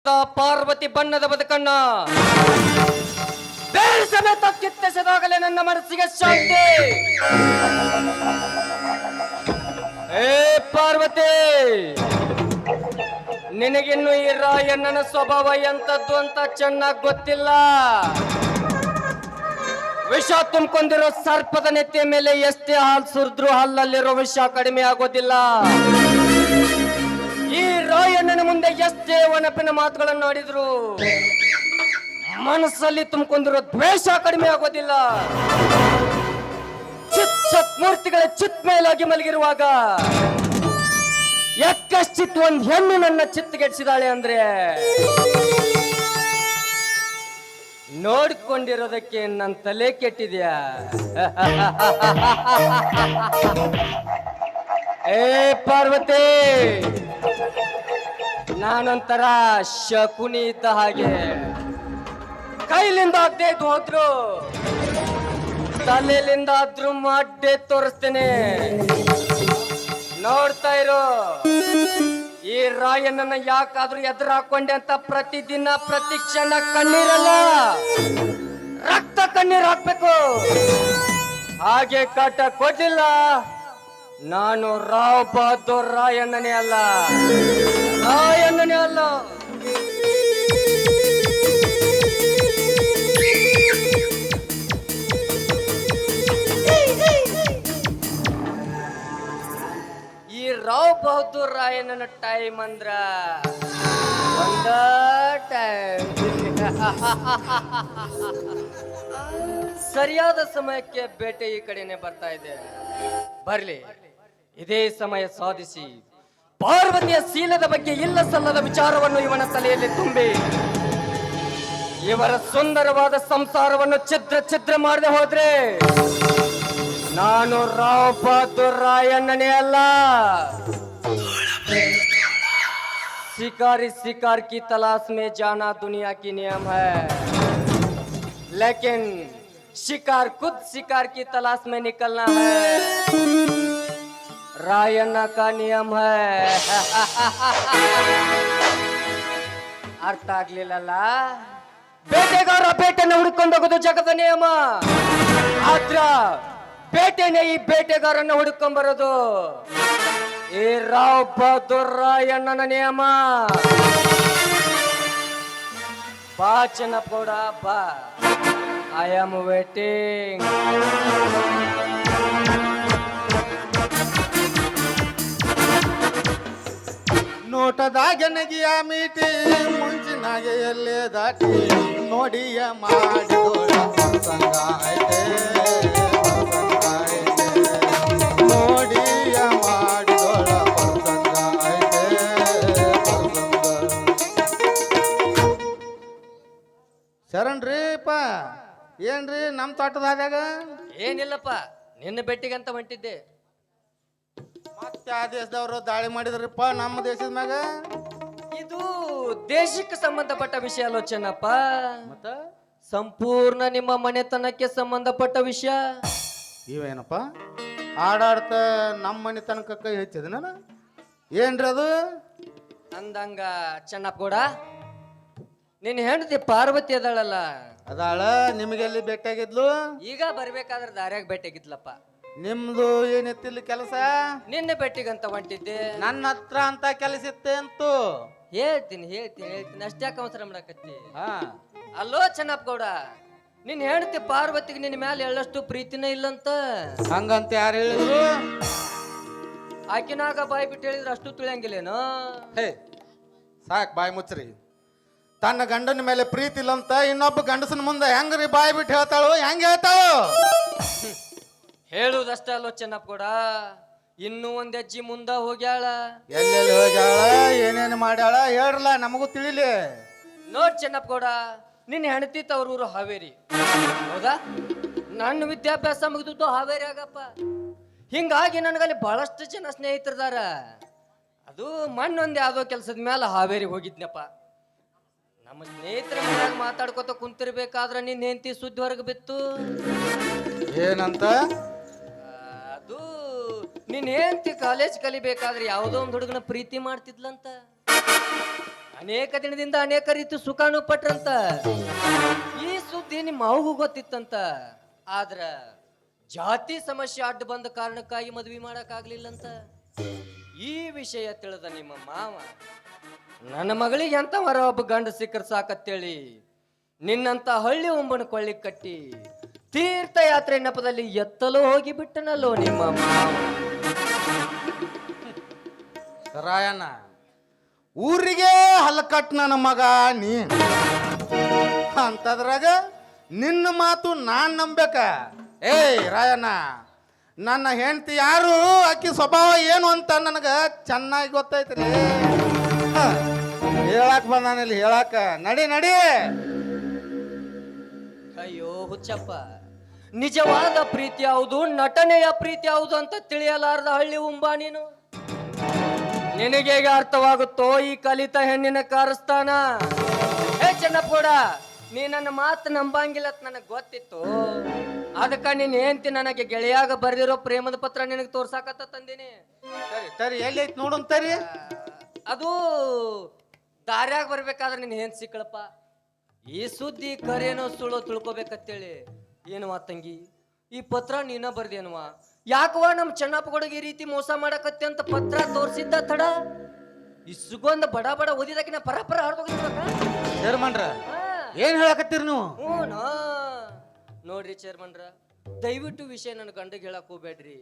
ಪಾರ್ವತಿ ಬಣ್ಣದ ಬದುಕನ್ನ ಬೇರೆ ಸಮೇತ ಕಿತ್ತೆಸೆದಾಗಲೇ ನನ್ನ ಮನಸ್ಸಿಗೆ ಶಾಂತಿ. ಏ ಪಾರ್ವತಿ, ನಿನಗಿನ್ನು ಈ ರಾಯಣ್ಣನ ಸ್ವಭಾವ ಎಂತದ್ದು ಅಂತ ಚೆನ್ನಾಗಿ ಗೊತ್ತಿಲ್ಲ. ವಿಷ ತುಂಬಿಕೊಂಡಿರೋ ಸರ್ಪದ ನೆತ್ತಿಯ ಮೇಲೆ ಎಷ್ಟೇ ಹಾಲು ಸುರಿದ್ರೂ ಹಲ್ಲಲ್ಲಿರೋ ವಿಷ ಕಡಿಮೆ ಆಗೋದಿಲ್ಲ. ಈ ರಾಯಣ್ಣನ ಮುಂದೆ ಎಷ್ಟೇ ಒನಪಿನ ಮಾತುಗಳನ್ನು ಆಡಿದ್ರು ಮನಸ್ಸಲ್ಲಿ ತುಂಬಿಕೊಂಡಿರೋ ದ್ವೇಷ ಕಡಿಮೆ ಆಗೋದಿಲ್ಲ. ಚಿತ್ ಮೂರ್ತಿಗಳ ಚಿತ್ ಮೇಲಾಗಿ ಮಲಗಿರುವಾಗ ಎಕ್ಕಶ್ಚಿತ್ ಒಂದ್ ಹೆಣ್ಣು ನನ್ನ ಚಿತ್ತಗೆಡಿಸಿದಾಳೆ ಅಂದ್ರೆ ನೋಡ್ಕೊಂಡಿರೋದಕ್ಕೆ ನನ್ನ ತಲೆ ಕೆಟ್ಟಿದ್ಯಾ? ಏ ಪಾರ್ವತಿ, ನಾನೊಂಥರ ಶಕುನಿ ಇದ್ದ ಹಾಗೆ. ಕೈಲಿಂದ ಅಡ್ಡೆ ಹೋದ್ರು ತಲೆಲಿಂದ ಆದ್ರೂ ಅಡ್ಡೆ ತೋರಿಸ್ತೇನೆ. ನೋಡ್ತಾ ಇರೋ, ಈ ರಾಯಣ್ಣನ ಯಾಕಾದ್ರೂ ಎದುರು ಹಾಕೊಂಡೆ ಅಂತ ಪ್ರತಿದಿನ ಪ್ರತಿ ಕ್ಷಣ ಕಣ್ಣೀರಲ್ಲ ರಕ್ತ ಕಣ್ಣೀರ್ ಹಾಕ್ಬೇಕು. ಹಾಗೆ ಕಾಟ ಕೊಡ್ಲಿಲ್ಲ, ನಾನು ರಾವ್ ಬಹದ್ದೂರ್ ರಾಯಣ್ಣನೇ ಅಲ್ಲ, ರಾಯಣ್ಣನೇ ಅಲ್ಲ. ಈ ರಾವ್ ಬಹದ್ದೂರ್ ರಾಯಣ್ಣನ ಟೈಮ್ ಅಂದ್ರ ಒಂದ ಟೈಮ್. ಸರಿಯಾದ ಸಮಯಕ್ಕೆ ಬೇಟೆ ಈ ಕಡೆನೆ ಬರ್ತಾ ಇದೆ. ಬರ್ಲಿ, ಇದೇ ಸಮಯ ಸಾಧಿಸಿ ಪಾರ್ವತಿಯ ಶೀಲದ ಬಗ್ಗೆ ಇಲ್ಲ ಸಲ್ಲದ ವಿಚಾರವನ್ನು ಇವನ ತಲೆಯಲ್ಲಿ ತುಂಬಿ ಇವರ ಸುಂದರವಾದ ಸಂಸಾರವನ್ನು ಛಿದ್ರ ಛಿದ್ರ ಮಾಡದೆ ಹೋದ್ರೆ ನಾನು ರಾವ್ ಬಹದ್ದೂರ್ ರಾಯಣ್ಣನೇ ಅಲ್ಲ. शिकारी शिकार की तलाश में जाना दुनिया की नियम है, लेकिन शिकार खुद शिकार की तलाश में निकलना है, रायण्णा का नियम है. ಅರ್ಥ ಆಗ್ಲಿಲ್ಲಲ್ಲ? ಬೇಟೆಗಾರ ಬೇಟೆನ ಹುಡುಕೊಂಡು ಹೋಗೋದು ಜಗದ ನಿಯಮ. ಆದ್ರ ಬೇಟೆನೆ ಈ ಬೇಟೆಗಾರನ್ನ ಹುಡುಕೊಂಡ್ ಬರೋದು ಈ ರಾವ್ ಬಹದ್ದೂರ್ ರಾಯಣ್ಣನ ನಿಯಮ. ಬಾ ಚೆನ್ನಪ್ಪಗೌಡ ಬಾ, ಐ ಆಮ್ ವೇಟಿಂಗ್. ನೋಟದಾಗ ನಗಿಯ ಮೀಟಿ ಮುಂಚಿನಾಗೆ ಎಲ್ಲೇ ದಾಟಿ ನೋಡಿಯ ಮಾಡಿದೋಳ ಸಂಗ ಐತೆ, ನೋಡಿಯ ಮಾಡಿದೋಳ ಸಂಗ ಐತೆ. ಶರಣ್ರಿಪ್ಪ, ಏನ್ರಿ ನಮ್ಮ ತೋಟದಾಗ? ಏನಿಲ್ಲಪ್ಪ, ನಿನ್ನ ಬೆಟ್ಟಿಗಂತ ಹೊಂಟಿದ್ದೆ. ಮತ್ತೆ ಆ ದೇಶದವರು ದಾಳಿ ಮಾಡಿದ್ರಪ್ಪ ನಮ್ಮ ದೇಶದ ಮ್ಯಾಗ. ಇದು ದೇಶಕ್ಕೆ ಸಂಬಂಧಪಟ್ಟ ವಿಷಯ ಅಲ್ಲೋ ಚೆನ್ನಪ್ಪ, ಮತ್ತ ಸಂಪೂರ್ಣ ನಿಮ್ಮ ಮನೆತನಕ್ಕೆ ಸಂಬಂಧಪಟ್ಟ ವಿಷಯ. ಇವೇನಪ್ಪ ಆಡಾಡ್ತ ನಮ್ಮ ಮನೆ ತನಕ ಕೈ ಹಚ್ಚಿದ ನಾನು? ಏನ್ರಿ ಅದು? ಅಂದಂಗ ಚೆನ್ನಪ್ಪಗೌಡ, ನಿನ್ನ ಹೆಂಡತಿ ಪಾರ್ವತಿ ಅದಳಲ್ಲ, ಅದಾಳ ನಿಮಗೆಲ್ಲಿ ಭೇಟಿಯಾಗಿದ್ಲು? ಈಗ ಬರ್ಬೇಕಾದ್ರೆ ದಾರ್ಯಾಗ ಭೇಟಿಯಾಗಿದ್ಲಪ್ಪ. ನಿಮ್ದು ಏನಿತ್ತಿಲ್ಲ ಕೆಲಸ? ನಿನ್ನ ಬೆಟ್ಟಿಗಂತ ಹೊಂಟಿದ್ದೆ. ನನ್ನ ಹತ್ರ ಅಂತ ಕೆಲಸ ಇತ್ತೆ ಅಂತೂ ಹೇಳ್ತೀನಿ ಅಷ್ಟ್ಯಾಕ ಅವಸರ ಮಾಡಕತ್ತಿ? ಹಾ, ಅಲ್ಲೋ ಚೆನ್ನಪ್ಪಗೌಡ, ನಿನ್ ಹೆಂಡತಿ ಪಾರ್ವತಿಗೆ ನಿನ್ನ ಮ್ಯಾಲ ಎಳ್ಳಷ್ಟು ಪ್ರೀತಿನೇ ಇಲ್ಲಂತ. ಹಂಗಂತ ಯಾರು ಹೇಳಿದ್ರು? ಆಕಿನಾಗ ಬಾಯಿ ಬಿಟ್ಟು ಹೇಳಿದ್ರೆ ಅಷ್ಟು ತಿಳಿಯಂಗಿಲ್ಲೇನೋ? ಹೇ ಸಾಕ್ ಬಾಯಿ ಮುಚ್ಚ್ರಿ. ತನ್ನ ಗಂಡನ ಮೇಲೆ ಪ್ರೀತಿ ಇಲ್ಲಂತ ಇನ್ನೊಬ್ಬ ಗಂಡಸನ ಮುಂದೆ ಹೆಂಗ್ರಿ ಬಾಯಿ ಬಿಟ್ಟು ಹೇಳ್ತಾಳು? ಹೆಂಗ್ ಹೇಳ್ತಾಳು? ಹೇಳುವುದಷ್ಟ ಅಲ್ಲೋ ಚೆನ್ನಪ್ಪಗೌಡ, ಇನ್ನೂ ಒಂದ್ ಹೆಜ್ಜೆ ಮುಂದ ಹೋಗ್ಯಾಳ. ಎಲ್ಲೆಲ್ಲಿ ಹೋಗ್ಯಾಳ, ಏನೇನು ಮಾಡ್ಯಾಳ ಹೇಳ್ರಲ್ಲ, ನಮಗೂ ತಿಳಿಲಿ. ನೋಡ್ ಚೆನ್ನಪ್ಪಗೌಡ, ನಿನ್ನ ಹೆಂಡತಿ ತವರೂರು ಹಾವೇರಿ, ಹೌದಾ? ನನ್ನ ವಿದ್ಯಾಭ್ಯಾಸ ಮುಗಿದು ಹಾವೇರಿ ಆಗಪ್ಪ. ಹಿಂಗಾಗಿ ನನಗಲ್ಲಿ ಬಹಳಷ್ಟು ಜನ ಸ್ನೇಹಿತರದಾರ. ಅದು ಮಣ್ಣೊಂದು ಯಾವುದೋ ಕೆಲಸದ ಮೇಲೆ ಹಾವೇರಿ ಹೋಗಿದ್ನಪ್ಪ. ನಮ್ಮ ಸ್ನೇಹಿತರ ಮನ್ಯಾಗ ಮಾತಾಡ್ಕೊತ ಕುಂತಿರ್ಬೇಕಾದ್ರೆ ನಿನ್ನ ಹೆಂಡತಿ ಸುದ್ದಿ ಹೊರಗೆ ಬಿತ್ತು. ಏನಂತ? ಅದು ನಿನ್ನ ಹೆಂಡತಿ ಕಾಲೇಜ್ ಕಲಿಬೇಕಾದ್ರೆ ಯಾವುದೋ ಒಂದು ಹುಡುಗನ ಪ್ರೀತಿ ಮಾಡ್ತಿದ್ಲಂತ. ಅನೇಕ ದಿನದಿಂದ ಅನೇಕ ರೀತಿ ಸುಖಾನು ಪಟ್ರಂತ. ಈ ಸುದ್ದಿ ನಿಮ್ಮ ಅವ್ಗೂ ಗೊತ್ತಿತ್ತಂತ. ಆದ್ರ ಜಾತಿ ಸಮಸ್ಯೆ ಅಡ್ಡ ಬಂದ ಕಾರಣಕ್ಕಾಗಿ ಮದ್ವಿ ಮಾಡಕ್ ಆಗ್ಲಿಲ್ಲಂತ. ಈ ವಿಷಯ ತಿಳಿದ ನಿಮ್ಮ ಮಾವ ನನ್ನ ಮಗಳಿಗೆ ಎಂತ ಮರ ಒಬ್ಬ ಗಂಡ ಸಿಕ್ಕರ್ ಸಾಕತ್ತೇಳಿ ನಿನ್ನಂತ ಹಳ್ಳಿ ಒಂಬನ ಕೊಳ್ಳಿ ಕಟ್ಟಿ ತೀರ್ಥಯಾತ್ರೆ ನೆಪದಲ್ಲಿ ಎತ್ತಲು ಹೋಗಿ ಬಿಟ್ಟನಲ್ಲೋ ನಿಮ್ಮ ಮಾವ. ರಾಯಣ್ಣ, ಊರಿಗೆ ಹಲಕಟ್ ನನ್ನ ಮಗ ನೀ ಅಂತದ್ರಾಗ ನಿನ್ನ ಮಾತು ನಾನ್ ನಂಬೇಕ? ಏಯ್ ರಾಯಣ್ಣ, ನನ್ನ ಹೆಂಡತಿ ಯಾರು, ಆಕಿ ಸ್ವಭಾವ ಏನು ಅಂತ ನನಗ ಚೆನ್ನಾಗಿ ಗೊತ್ತೈತ್ರಿ. ಹೇಳಕ್ ಬಂದಾನಿಲ್ಲಿ ಹೇಳಾಕ. ನಡಿ ನಡಿ. ಅಯ್ಯೋ ಹುಚ್ಚಪ್ಪ, ನಿಜವಾದ ಪ್ರೀತಿ ಯಾವುದು, ನಟನೆಯ ಪ್ರೀತಿ ಯಾವುದು ಅಂತ ತಿಳಿಯಲಾರ್ದ ಹಳ್ಳಿ ಉಂಬ ನೀನು. ನಿನಗೆ ಅರ್ಥವಾಗುತ್ತೋ ಈ ಕಲಿತ ಹೆಣ್ಣಿನ ಕಾರಸ್ಥಾನ? ಹೇ ಚೆನ್ನಪ್ಪಗೌಡ, ನೀ ನನ್ನ ಮಾತು ನಂಬಂಗಿಲ್ಲ ನನಗೆ ಗೊತ್ತಿತ್ತು. ಅದಕ್ಕ ನೀನ್ ಹೆಂಡ್ತಿ ನನಗೆ ಗೆಳೆಯಾಗ ಬರೆದಿರೋ ಪ್ರೇಮದ ಪತ್ರ ನಿನಗೆ ತೋರ್ಸಾಕತ್ತ ತಂದಿನಿ. ತರಿ ಎಲ್ಲಿ ಐತಿ ನೋಡೋಣ ತರಿ. ಅದು ದಾರ್ಯಾಗ ಬರ್ಬೇಕಾದ್ರೆ ನಿನ್ ಹೆಂಡ್ತಿ ಸಿಕ್ಕಳಪ್ಪ. ಈ ಸುದ್ದಿ ಕರೇನೋ ಸುಳ್ಳೋ ತಿಳ್ಕೊಬೇಕತ್ತೇಳಿ. ಏನವಾ ತಂಗಿ, ಈ ಪತ್ರ ನೀನ ಬರ್ದೇನವ? ಯಾಕವಾ ನಮ್ ಚೆನ್ನಪ್ಪಗೌಡಗೆ ಈ ರೀತಿ ಮೋಸ ಮಾಡಕತ್ತೆ ಅಂತ ಪತ್ರ ತೋರ್ಸಿದ್ದ ತಡ ಇಸುಗೊಂದು ಬಡ ಬಡ ಓದಿದಕಿನ ಪರ ಹಾರ್ದೋಗಿರ್ಬೇಕ. ಚೇರ್ಮನ್ರ ಏನ್ ಹೇಳಕತ್ತೀರಿ ನೀವು? ಹ್ಞೂ ನೋಡ್ರಿ ಚೇರ್ಮನ್ರ, ದಯವಿಟ್ಟು ವಿಷಯ ನನ್ನ ಗಂಡಗೆ ಹೇಳಕ್ ಹೋಗ್ಬೇಡ್ರಿ.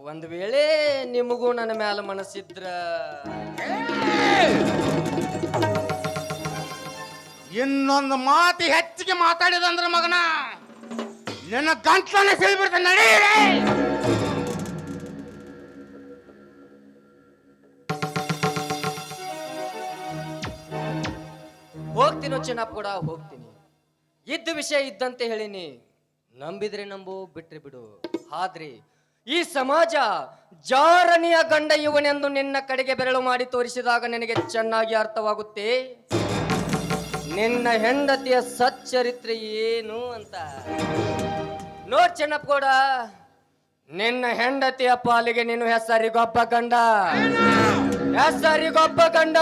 ಒಂದ್ ವೇಳೆ ನಿಮಗೂ ನನ್ನ ಮ್ಯಾಲ ಮನಸ್ಸಿದ್ರ ಇನ್ನೊಂದು ಮಾತು ಹೆಚ್ಚಿಗೆ ಮಾತಾಡಿದಂದ್ರ ಮಗನ ನಿನ್ನ ಗಂಟ್ಲನ್ನ ಸಿಳ್ಬಿಡ್ತಾನೆ. ನಡಿ. ಹೋಗ್ತೀನೋ ಚೆನ್ನಪ್ಪಗೌಡ, ಹೋಗ್ತೀನಿ. ಇದ್ದ ವಿಷಯ ಇದ್ದಂತೆ ಹೇಳಿನಿ. ನಂಬಿದ್ರೆ ನಂಬು, ಬಿಟ್ರೆ ಬಿಡು. ಆದ್ರೆ ಈ ಸಮಾಜ ಜಾರನಿಯ ಗಂಡ ಇವನೆಂದು ನಿನ್ನ ಕಡೆಗೆ ಬೆರಳು ಮಾಡಿ ತೋರಿಸಿದಾಗ ನಿನಗೆ ಚೆನ್ನಾಗಿ ಅರ್ಥವಾಗುತ್ತೆ ನಿನ್ನ ಹೆಂಡತಿಯ ಸಚ್ಚರಿತ್ರೆ ಏನು ಅಂತ. ನೋಡ್ ಚೆನ್ನಪ್ಪಗೌಡ, ನಿನ್ನ ಹೆಂಡತಿಯ ಪಾಲಿಗೆ ನೀನು ಹೆಸರಿಗೊಬ್ಬ ಗಂಡ, ಹೆಸರಿಗೊಬ್ಬ ಗಂಡ,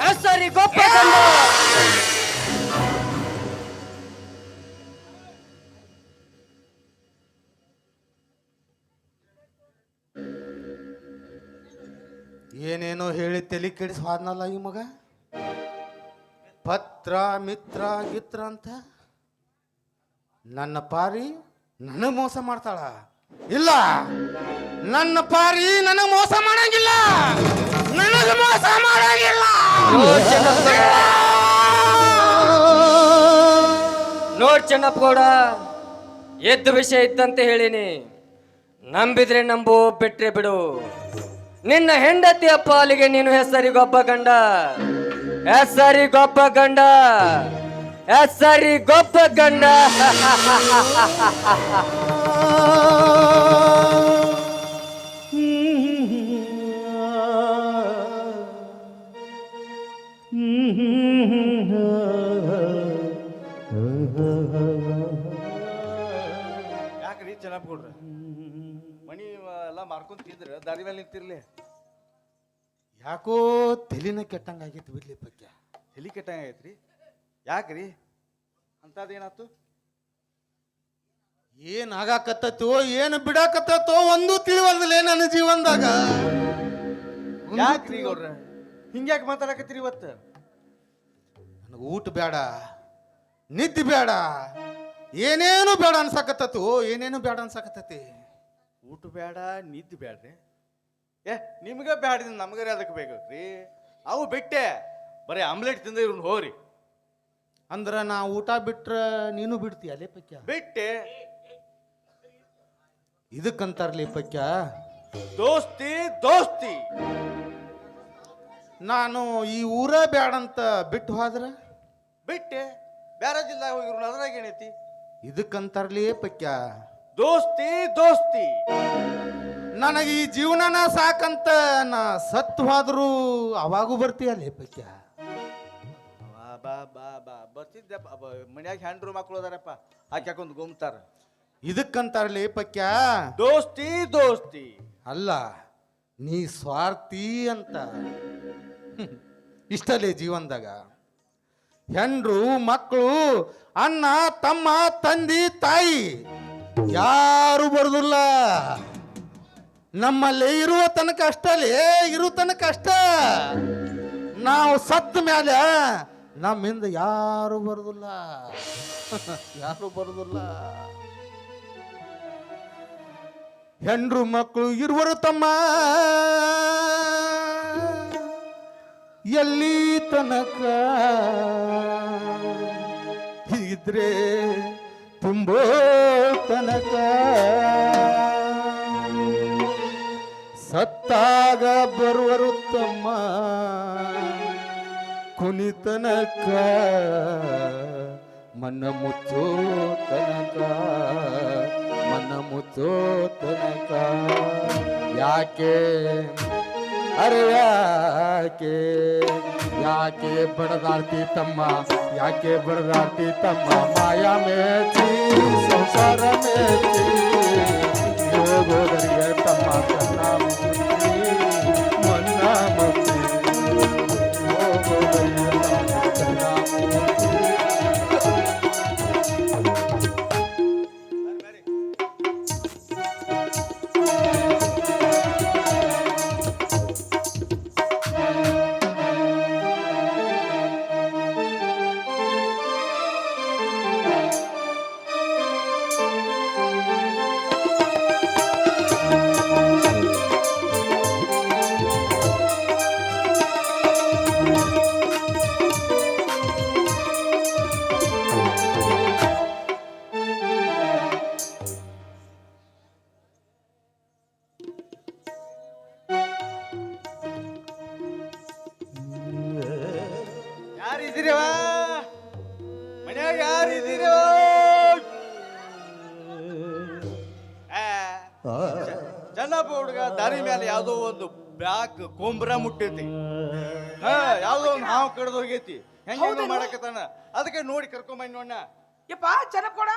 ಹೆಸರಿಗೊಬ್ಬ ಗಂಡ. ಏನೇನೋ ಹೇಳಿ ತಲೆ ಕೆಡಿಸಿ ಹೋದ್ನಲ್ಲ ಈ ಮಗ. ಪತ್ರ ಮಿತ್ರ ಗಿತ್ರ ಅಂತ ನನ್ನ ಪಾರಿ ನನಗೆ ಮೋಸ ಮಾಡ್ತಾಳ? ಇಲ್ಲ, ನನ್ನ ಪಾರಿ ನನಗೆ ಮೋಸ ಮಾಡಂಗಿಲ್ಲ, ನನಗೆ ಮೋಸ ಮಾಡಂಗಿಲ್ಲ. ನೋಡ್ ಚೆನ್ನಪ್ಪಗೌಡ, ಎದ್ದು ವಿಷಯ ಇದ್ದಂತೆ ಹೇಳಿನಿ. ನಂಬಿದ್ರೆ ನಂಬು, ಬಿಟ್ರೆ ಬಿಡು. ನಿನ್ನ ಹೆಂಡತಿಯ ಪಾಲಿಗೆ ನೀನು ಹೆಸರಿಗೊಬ್ಬ ಗಂಡ, ಹೆಸರಿಗೊಬ್ಬ ಗಂಡ, ಹೆಸರಿಗೊಬ್ಬ ಗಂಡ. ಯಾಕ್ರಿ ಚೆನ್ನಪ್ಪಗೌಡ್ರ ಮನಿ ಎಲ್ಲ ಮಾರ್ಕೊಂಡ್ ತಿಂದ್ರ ದಾರಿ ಮೇಲೆ ನಿಂತಿರ್ಲಿ? ಯಾಕೋ ತಲೆನ ಕೆಟ್ಟಂಗಾಗೈತಿ ಬಿಡ್ಲಿ ಪಕ್ಯ. ತಲಿ ಕೆಟ್ಟಂಗ ಐತ್ರಿ? ಯಾಕ್ರಿ ಅಂತದೇನಾತು? ಏನ್ ಆಗಾಕತ್ತೋ ಏನು ಬಿಡಾಕತ್ತೋ ಒಂದು ತಿಳಿವಲ್ದಲೇ ನನ್ನ ಜೀವನದಾಗ. ಯಾಕ್ರಿ ಗೌಡ್ರ ಹಿಂಗ್ಯಾಕೆ ಮಾತಾಡಕತ್ತೀರಿ ಇವತ್ತು? ನನಗೆ ಊಟ ಬೇಡ, ನಿದ್ದೆ ಬೇಡ, ಏನೇನು ಬೇಡ ಅನ್ಸಕತ್ತೋ, ಏನೇನು ಬೇಡ ಅನ್ಸಕತ್ತತಿ. ಊಟ ಬೇಡ, ನಿದ್ದೆ ಬೇಡ್ರಿ? ನಿಮ್ಗೆ ಬ್ಯಾಡ, ನಮ್ಗರಿ ಅದಕ್ಕೆ ಬೇಕ್ರಿ. ಅವು ಬಿಟ್ಟೆ ಬರೀ ಆಮ್ಲೆಟ್ ತಿಂದ ಇವ್ರನ್ನ ಹೋರಿ ಅಂದ್ರ ನಾ ಊಟ ಬಿಟ್ರ ನೀನು ಬಿಡ್ತೀಯ ಲೇಪಕ್ಯ? ಬಿಟ್ಟೆ ಇದಕ್ಕಂತಾರ ಲೇಪಕ್ಯ ದೋಸ್ತಿ ದೋಸ್ತಿ. ನಾನು ಈ ಊರ ಬ್ಯಾಡಂತ ಬಿಟ್ಟು ಹೋದ್ರ ಬಿಟ್ಟೆ ಬ್ಯಾರೆ ಜಿಲ್ಲಾಗ ಹೋಗಿರು, ಅದ್ರಾಗ ಏನೈತಿ? ಇದಕ್ಕಂತಾರ ಲೇಪಕ್ಯ ದೋಸ್ತಿ ದೋಸ್ತಿ. ನನಗೆ ಈ ಜೀವನನ ಸಾಕಂತ ನಾ ಸತ್ತು ಹೋದ್ರು ಅವಾಗೂ ಬರ್ತೀಯ ಲೇಪಕ್ಯ? ಬಾ ಬಾ ಬಾ ಬರ್ತಿದ್ದೆ. ಮನ್ಯಾಗ ಹೆಂಡ್ರು ಮಕ್ಕಳು ಅದಾರಪ್ಪ, ಆಕೆ ಹಾಕೊಂಡ್ ಗುಮ್ತಾರ. ಇದಕ್ಕಂತಾರ ಲೇಪಕ್ಯ ದೋಸ್ತಿ ದೋಸ್ತಿ. ಅಲ್ಲ, ನೀ ಸ್ವಾರ್ಥಿ ಅಂತ. ಇಷ್ಟಲೇ ಜೀವನದಾಗ ಹೆಂಡ್ರು ಮಕ್ಕಳು ಅಣ್ಣ ತಮ್ಮ ತಂದಿ ತಾಯಿ ಯಾರು ಬರುದಿಲ್ಲ. ನಮ್ಮಲ್ಲಿ ಇರುವ ತನಕ ಅಷ್ಟಲೇ, ಇರುವ ತನಕ ಅಷ್ಟ. ನಾವು ಸತ್ತ ಮೇಲೆ ನಮ್ಮಿಂದ ಯಾರು ಬರುದಿಲ್ಲ, ಯಾರು ಬರುದಿಲ್ಲ. ಹೆಂಡ್ರು ಮಕ್ಕಳು ಇರುವರು ತಮ್ಮ ಎಲ್ಲಿ ತನಕ ಹೀಗಿದ್ರೆ ತುಂಬೋ ತನಕ ಸತ್ತಾಗ ಬರುವರು ತಮ್ಮ ಕುಣಿತನಕ ಮನ ಮುಚ್ಚೋ ತನಕ, ಮನ ಮುಚ್ಚೋ ತನಕ. ಯಾಕೆ ಅರೆ ಯಾಕೆ ಯಾಕೆ ಬಡದಾಡ್ತಿ ತಮ್ಮ, ಯಾಕೆ ಬಡದಾಡ್ತಿ ತಮ್ಮ, ಮಾಯಾ ಮೇಚಿ ಸಂಸಾರ ಮೇಚಿ ಹೋಗೋದರಿಗೆ ತಮ್ಮ ಕನ್ನ ಮುಚ್ಚಿ ಮನ್ನ ಮುಚ್ಚಿ ಹೋಗೋದರಿಗೆ ತಮ್ಮ ಕನ್ನ ಮುಚ್ಚಿ. ಯಾರಿದ್ದೀರವ ಮನ್ಯಾಗ? ಯಾರಿದ್ದೀರ? ಚೆನ್ನಪ್ಪ ಹುಡುಗ ದಾರಿ ಮೇಲೆ ಯಾವ್ದೋ ಒಂದು ಬ್ಯಾಕ್ ಕೊಂಬ್ರ ಮುಟ್ಟೈತಿ, ಯಾವ್ದೋ ಒಂದು ಹಾವು ಕಡ್ದು ಹೋಗೈತಿ, ಹೆಂಗ ಮಾಡಕತ್ತಾನ. ಅದಕ್ಕೆ ನೋಡಿ ಕರ್ಕೊಂಬಂದ್ ನೋಡ. ಯಪ್ಪ ಚೆನ್ನಪ್ಪ ಕೊಡ.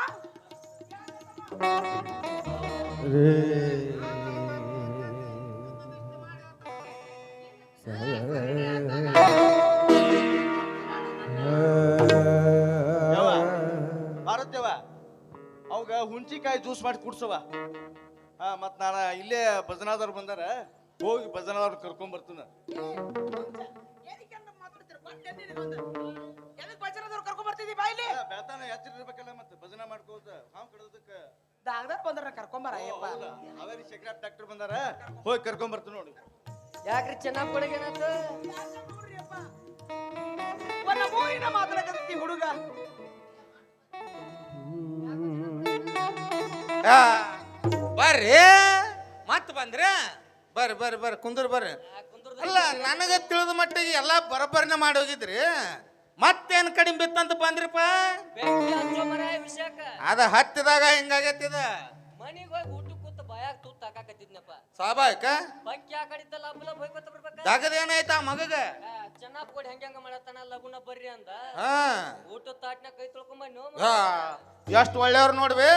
ಭಾರತೇವ ಅವಾಗ ಹುಂಚಿಕಾಯಿ ಜ್ಯೂಸ್ ಮಾಡಿ ಕುಡ್ಸವ. ಮತ್ ನಾನ ಇಲ್ಲೇ ಭಜನಾದವ್ರು ಬಂದಾರ, ಹೋಗಿ ಭಜನಾದವ್ರು ಕರ್ಕೊಂಡ್ ಬರ್ತೀನ. ಬೆಳತಾನ ಎಚ್ಚರಿರ್ಬೇಕಲ್ಲ, ಮತ್ತೆ ಭಜನಾ ಮಾಡ್ಕೋತ ಹಾವು ಕಡೋದಕ್ಕ ದಾಗದಾರ ಬಂದಾರ ಕರ್ಕೊಂಬರ. ಹಾವೇರಿ ಶೇಖರ ಡಾಕ್ಟರ್ ಬಂದಾರ, ಹೋಗಿ ಕರ್ಕೊಂಡ್ ಬರ್ತೀನಿ ನೋಡಿ. ಯಾಕ್ರಿ ಚೆನ್ನಪ್ಪ ಕೊಡಗೆ ಏನಾಯ್ತು? ಊರಿನ ಮಾತಾಡಕತ್ತಿ ಹುಡುಗ. ಬರ್ರಿ ಮತ್ ಬಂದ್ರ ಬರ್ರಿ ಬರ್ರಿ ಬರ್ರಿ ಕುಂದ್ರ ಬರ್ರಿ. ಅಲ್ಲ ನನಗ ತಿಳಿದ ಮಟ್ಟಿಗೆ ಎಲ್ಲಾ ಬರಬರ್ನ ಮಾಡಿ ಹೋಗಿದ್ರಿ, ಮತ್ತೇನ್ ಕಡಿಮೆ ಬಿತ್ತಂತ ಬಂದ್ರಿಪ್ಪ? ಬೆಂಕಿ ಹಚ್ಚೋ ಮರಾಯ ವಿಷಯಕ್ಕ ಅದ ಹತ್ತಿದಾಗ ಹಿಂಗಾಗೈತಿದ. ಮನಿಗ್ ಹೋಗಿ ಊಟ ಕೂತ್ ಬಾಯಾಗ ತೂತ್ ಹಾಕಾಕತ್ತಿದ್ನಪ್ಪ. ಸ್ವಾಭಾವಿಕ ಬಂಕಿ ಆ ಕಡಿದ್ದಲ್ಲ ಅಬ್ಬಲ ಹೋಯ್ಕೊತ ಬರ್ಬೇಕ. ಜಾಗದೇನಾಯ್ತ ಆ ಮಗಗ? ಚೆನ್ನಪ್ಪ ಕೊಡಿ ಹೆಂಗ ಮಾಡತ್ತಾನ, ಲಗುನ ಬರ್ರಿ ಅಂದ. ಹಾ ಊಟದ ತಾಟ್ನ ಕೈ ತೊಳ್ಕೊಂಬನ್ನು. ಎಷ್ಟು ಒಳ್ಳೆಯವ್ರು ನೋಡ್ಬೇ.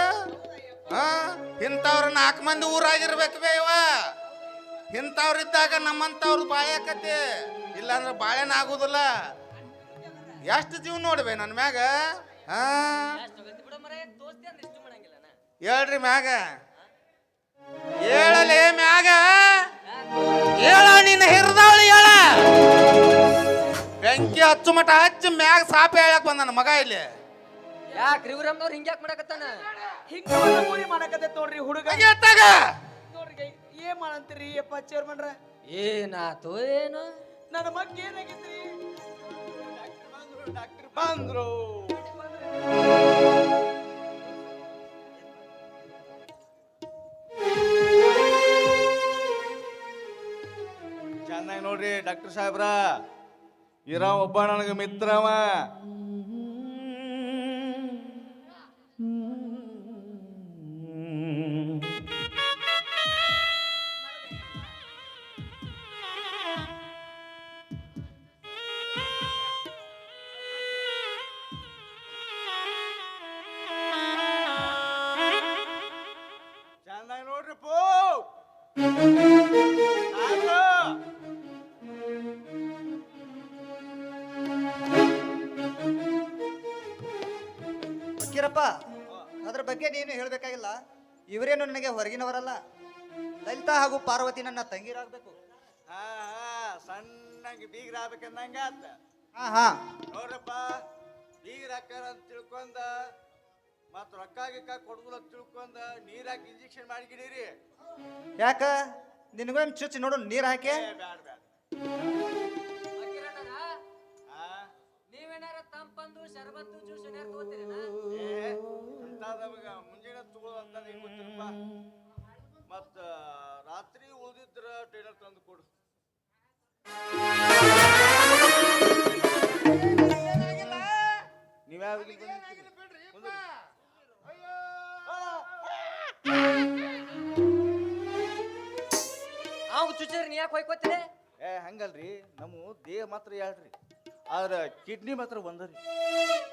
ಇಂಥವ್ರ 4 ಮಂದಿ ಊರಾಗಿರ್ಬೇಕು ಬೇ ಇವ. ಇಂಥವ್ರಿದ್ದಾಗ ನಮ್ಮಂಥವ್ರು ಬಾಳೆ ಆಕತಿ, ಇಲ್ಲಾಂದ್ರೆ ಬಾಳೆನ ಆಗುದಿಲ್ಲ. ಎಷ್ಟು ಜೀವ ನೋಡ್ಬೇ ನನ್ನ ಮ್ಯಾಗ. ಬಿಡ ಮರ ತೋರಿಸ್ತಿ ಅಂದ್ರೆ ಇಷ್ಟು ಮಾಡಂಗಿಲ್ಲ. ಹೇಳ್ರಿ ಮ್ಯಾಗ ಹೇಳಲೇ ಮ್ಯಾಗ ಹೇಳ, ನಿನ್ನ ಹಿರಿದಾವಳಿ ಹೇಳ. ಬೆಂಕಿ ಹಚ್ಚು ಮಟ ಹಚ್ಚಿ ಮ್ಯಾಗ ಸಾಪೆ ಹೇಳಕ್ ಬಂದನ ಮಗ ಇಲ್ಲಿ. ಯಾಕೆ ರಿವರಮ್ನವ್ರು ಹಿಂಗ್ಯಾಕ್ ಮಾಡಕತ್ತಾನ? ಹಿಂಗ ಊರಿ ಮಾಡಕತ್ತೈತ್ ನೋಡ್ರಿ ಹುಡುಗ. ನೋಡ್ರಿ ಏನ್ ಮಾಡಂತೀರಿ ಯಪ್ಪ ಚೇರ್ಮನ್ರ? ಏನಾತು ಏನು? ನನ್ನ ಮಗ್ ಏನಾಗೈತ್ರಿ? ಡಾಕ್ಟರ್ ಬಂದ್ರು. ಚೆನ್ನಾಗಿ ನೋಡ್ರಿ ಡಾಕ್ಟರ್ ಸಾಹೇಬ್ರ, ಇರ ಒಬ್ಬ ನನಗೆ ಮಿತ್ರವ. ಚೆನ್ನಾಗಿ ನೋಡ್ರಿ ಪೋ. ಬೀಗ್ರಪ್ಪ, ಅದ್ರ ಬಗ್ಗೆ ನೀನು ಹೇಳಬೇಕಾಗಿಲ್ಲ. ಇವರೇನು ನನಗೆ ಹೊರಗಿನವರಲ್ಲ. ಲಲಿತಾ ಹಾಗೂ ಪಾರ್ವತಿ ನನ್ನ ತಂಗಿರಾಗಬೇಕು. ಹಾ ಸಣ್ಣಂಗೆ ಬೀಗ್ರ ಆಗ್ಬೇಕಂದಂಗ ಆತ. ಹಾ ನೋಡ್ರಪ್ಪ, ಬೀಗ್ರ ಹಾಕಾರ ಅಂತ ತಿಳ್ಕೊಂಡ ಮತ್ ರೊಕ್ಕ ಗಿಕ್ಕ ಕೊಡುದಿಲ್ಲ ಅಂತ ತಿಳ್ಕೊಂಡ ನೀರ್ ಹಾಕಿ ಇಂಜೆಕ್ಷನ್ ಮಾಡಿಗಿಡೀರಿ. ಯಾಕ ನಿನಗೊಂದು ಚುಚ್ಚಿ ನೋಡು ನೀರ್ ಹಾಕಿ. ಬ್ಯಾಡ ಬ್ಯಾಡ. ನೀವೇನಾರ ತಂಪಂದು ಶರಬತ್ತು ಜ್ಯೂಸ್ ಏನಾರ ತಗೋತೀರೇನ? ಅಂತದವಾಗ ಮುಂಜಾನೆ ತಗೊಳ್ಳೋ ಅಂತ ನಿಂಗೆ ಗೊತ್ತಿರಪ್ಪ. ಮತ್ತ ರಾತ್ರಿ ಉಳಿದಿದ್ರ ಟೈಲರ್ ತಂದು ಕೊಡು. ನೀವ್ಯಾವ ಅವಾಗ ಚುಚ್ಚಿದ್ರೆ ನೀ ಯಾಕೆ ಹೊಯ್ಕೋತೀರಿ? ಹಂಗಲ್ರಿ, ನಮ್ಮ ದೇಹ ಮಾತ್ರ ಹೇಳ್ರಿ, ಆದ್ರ ಕಿಡ್ನಿ ಮಾತ್ರ ಒಂದರಿ.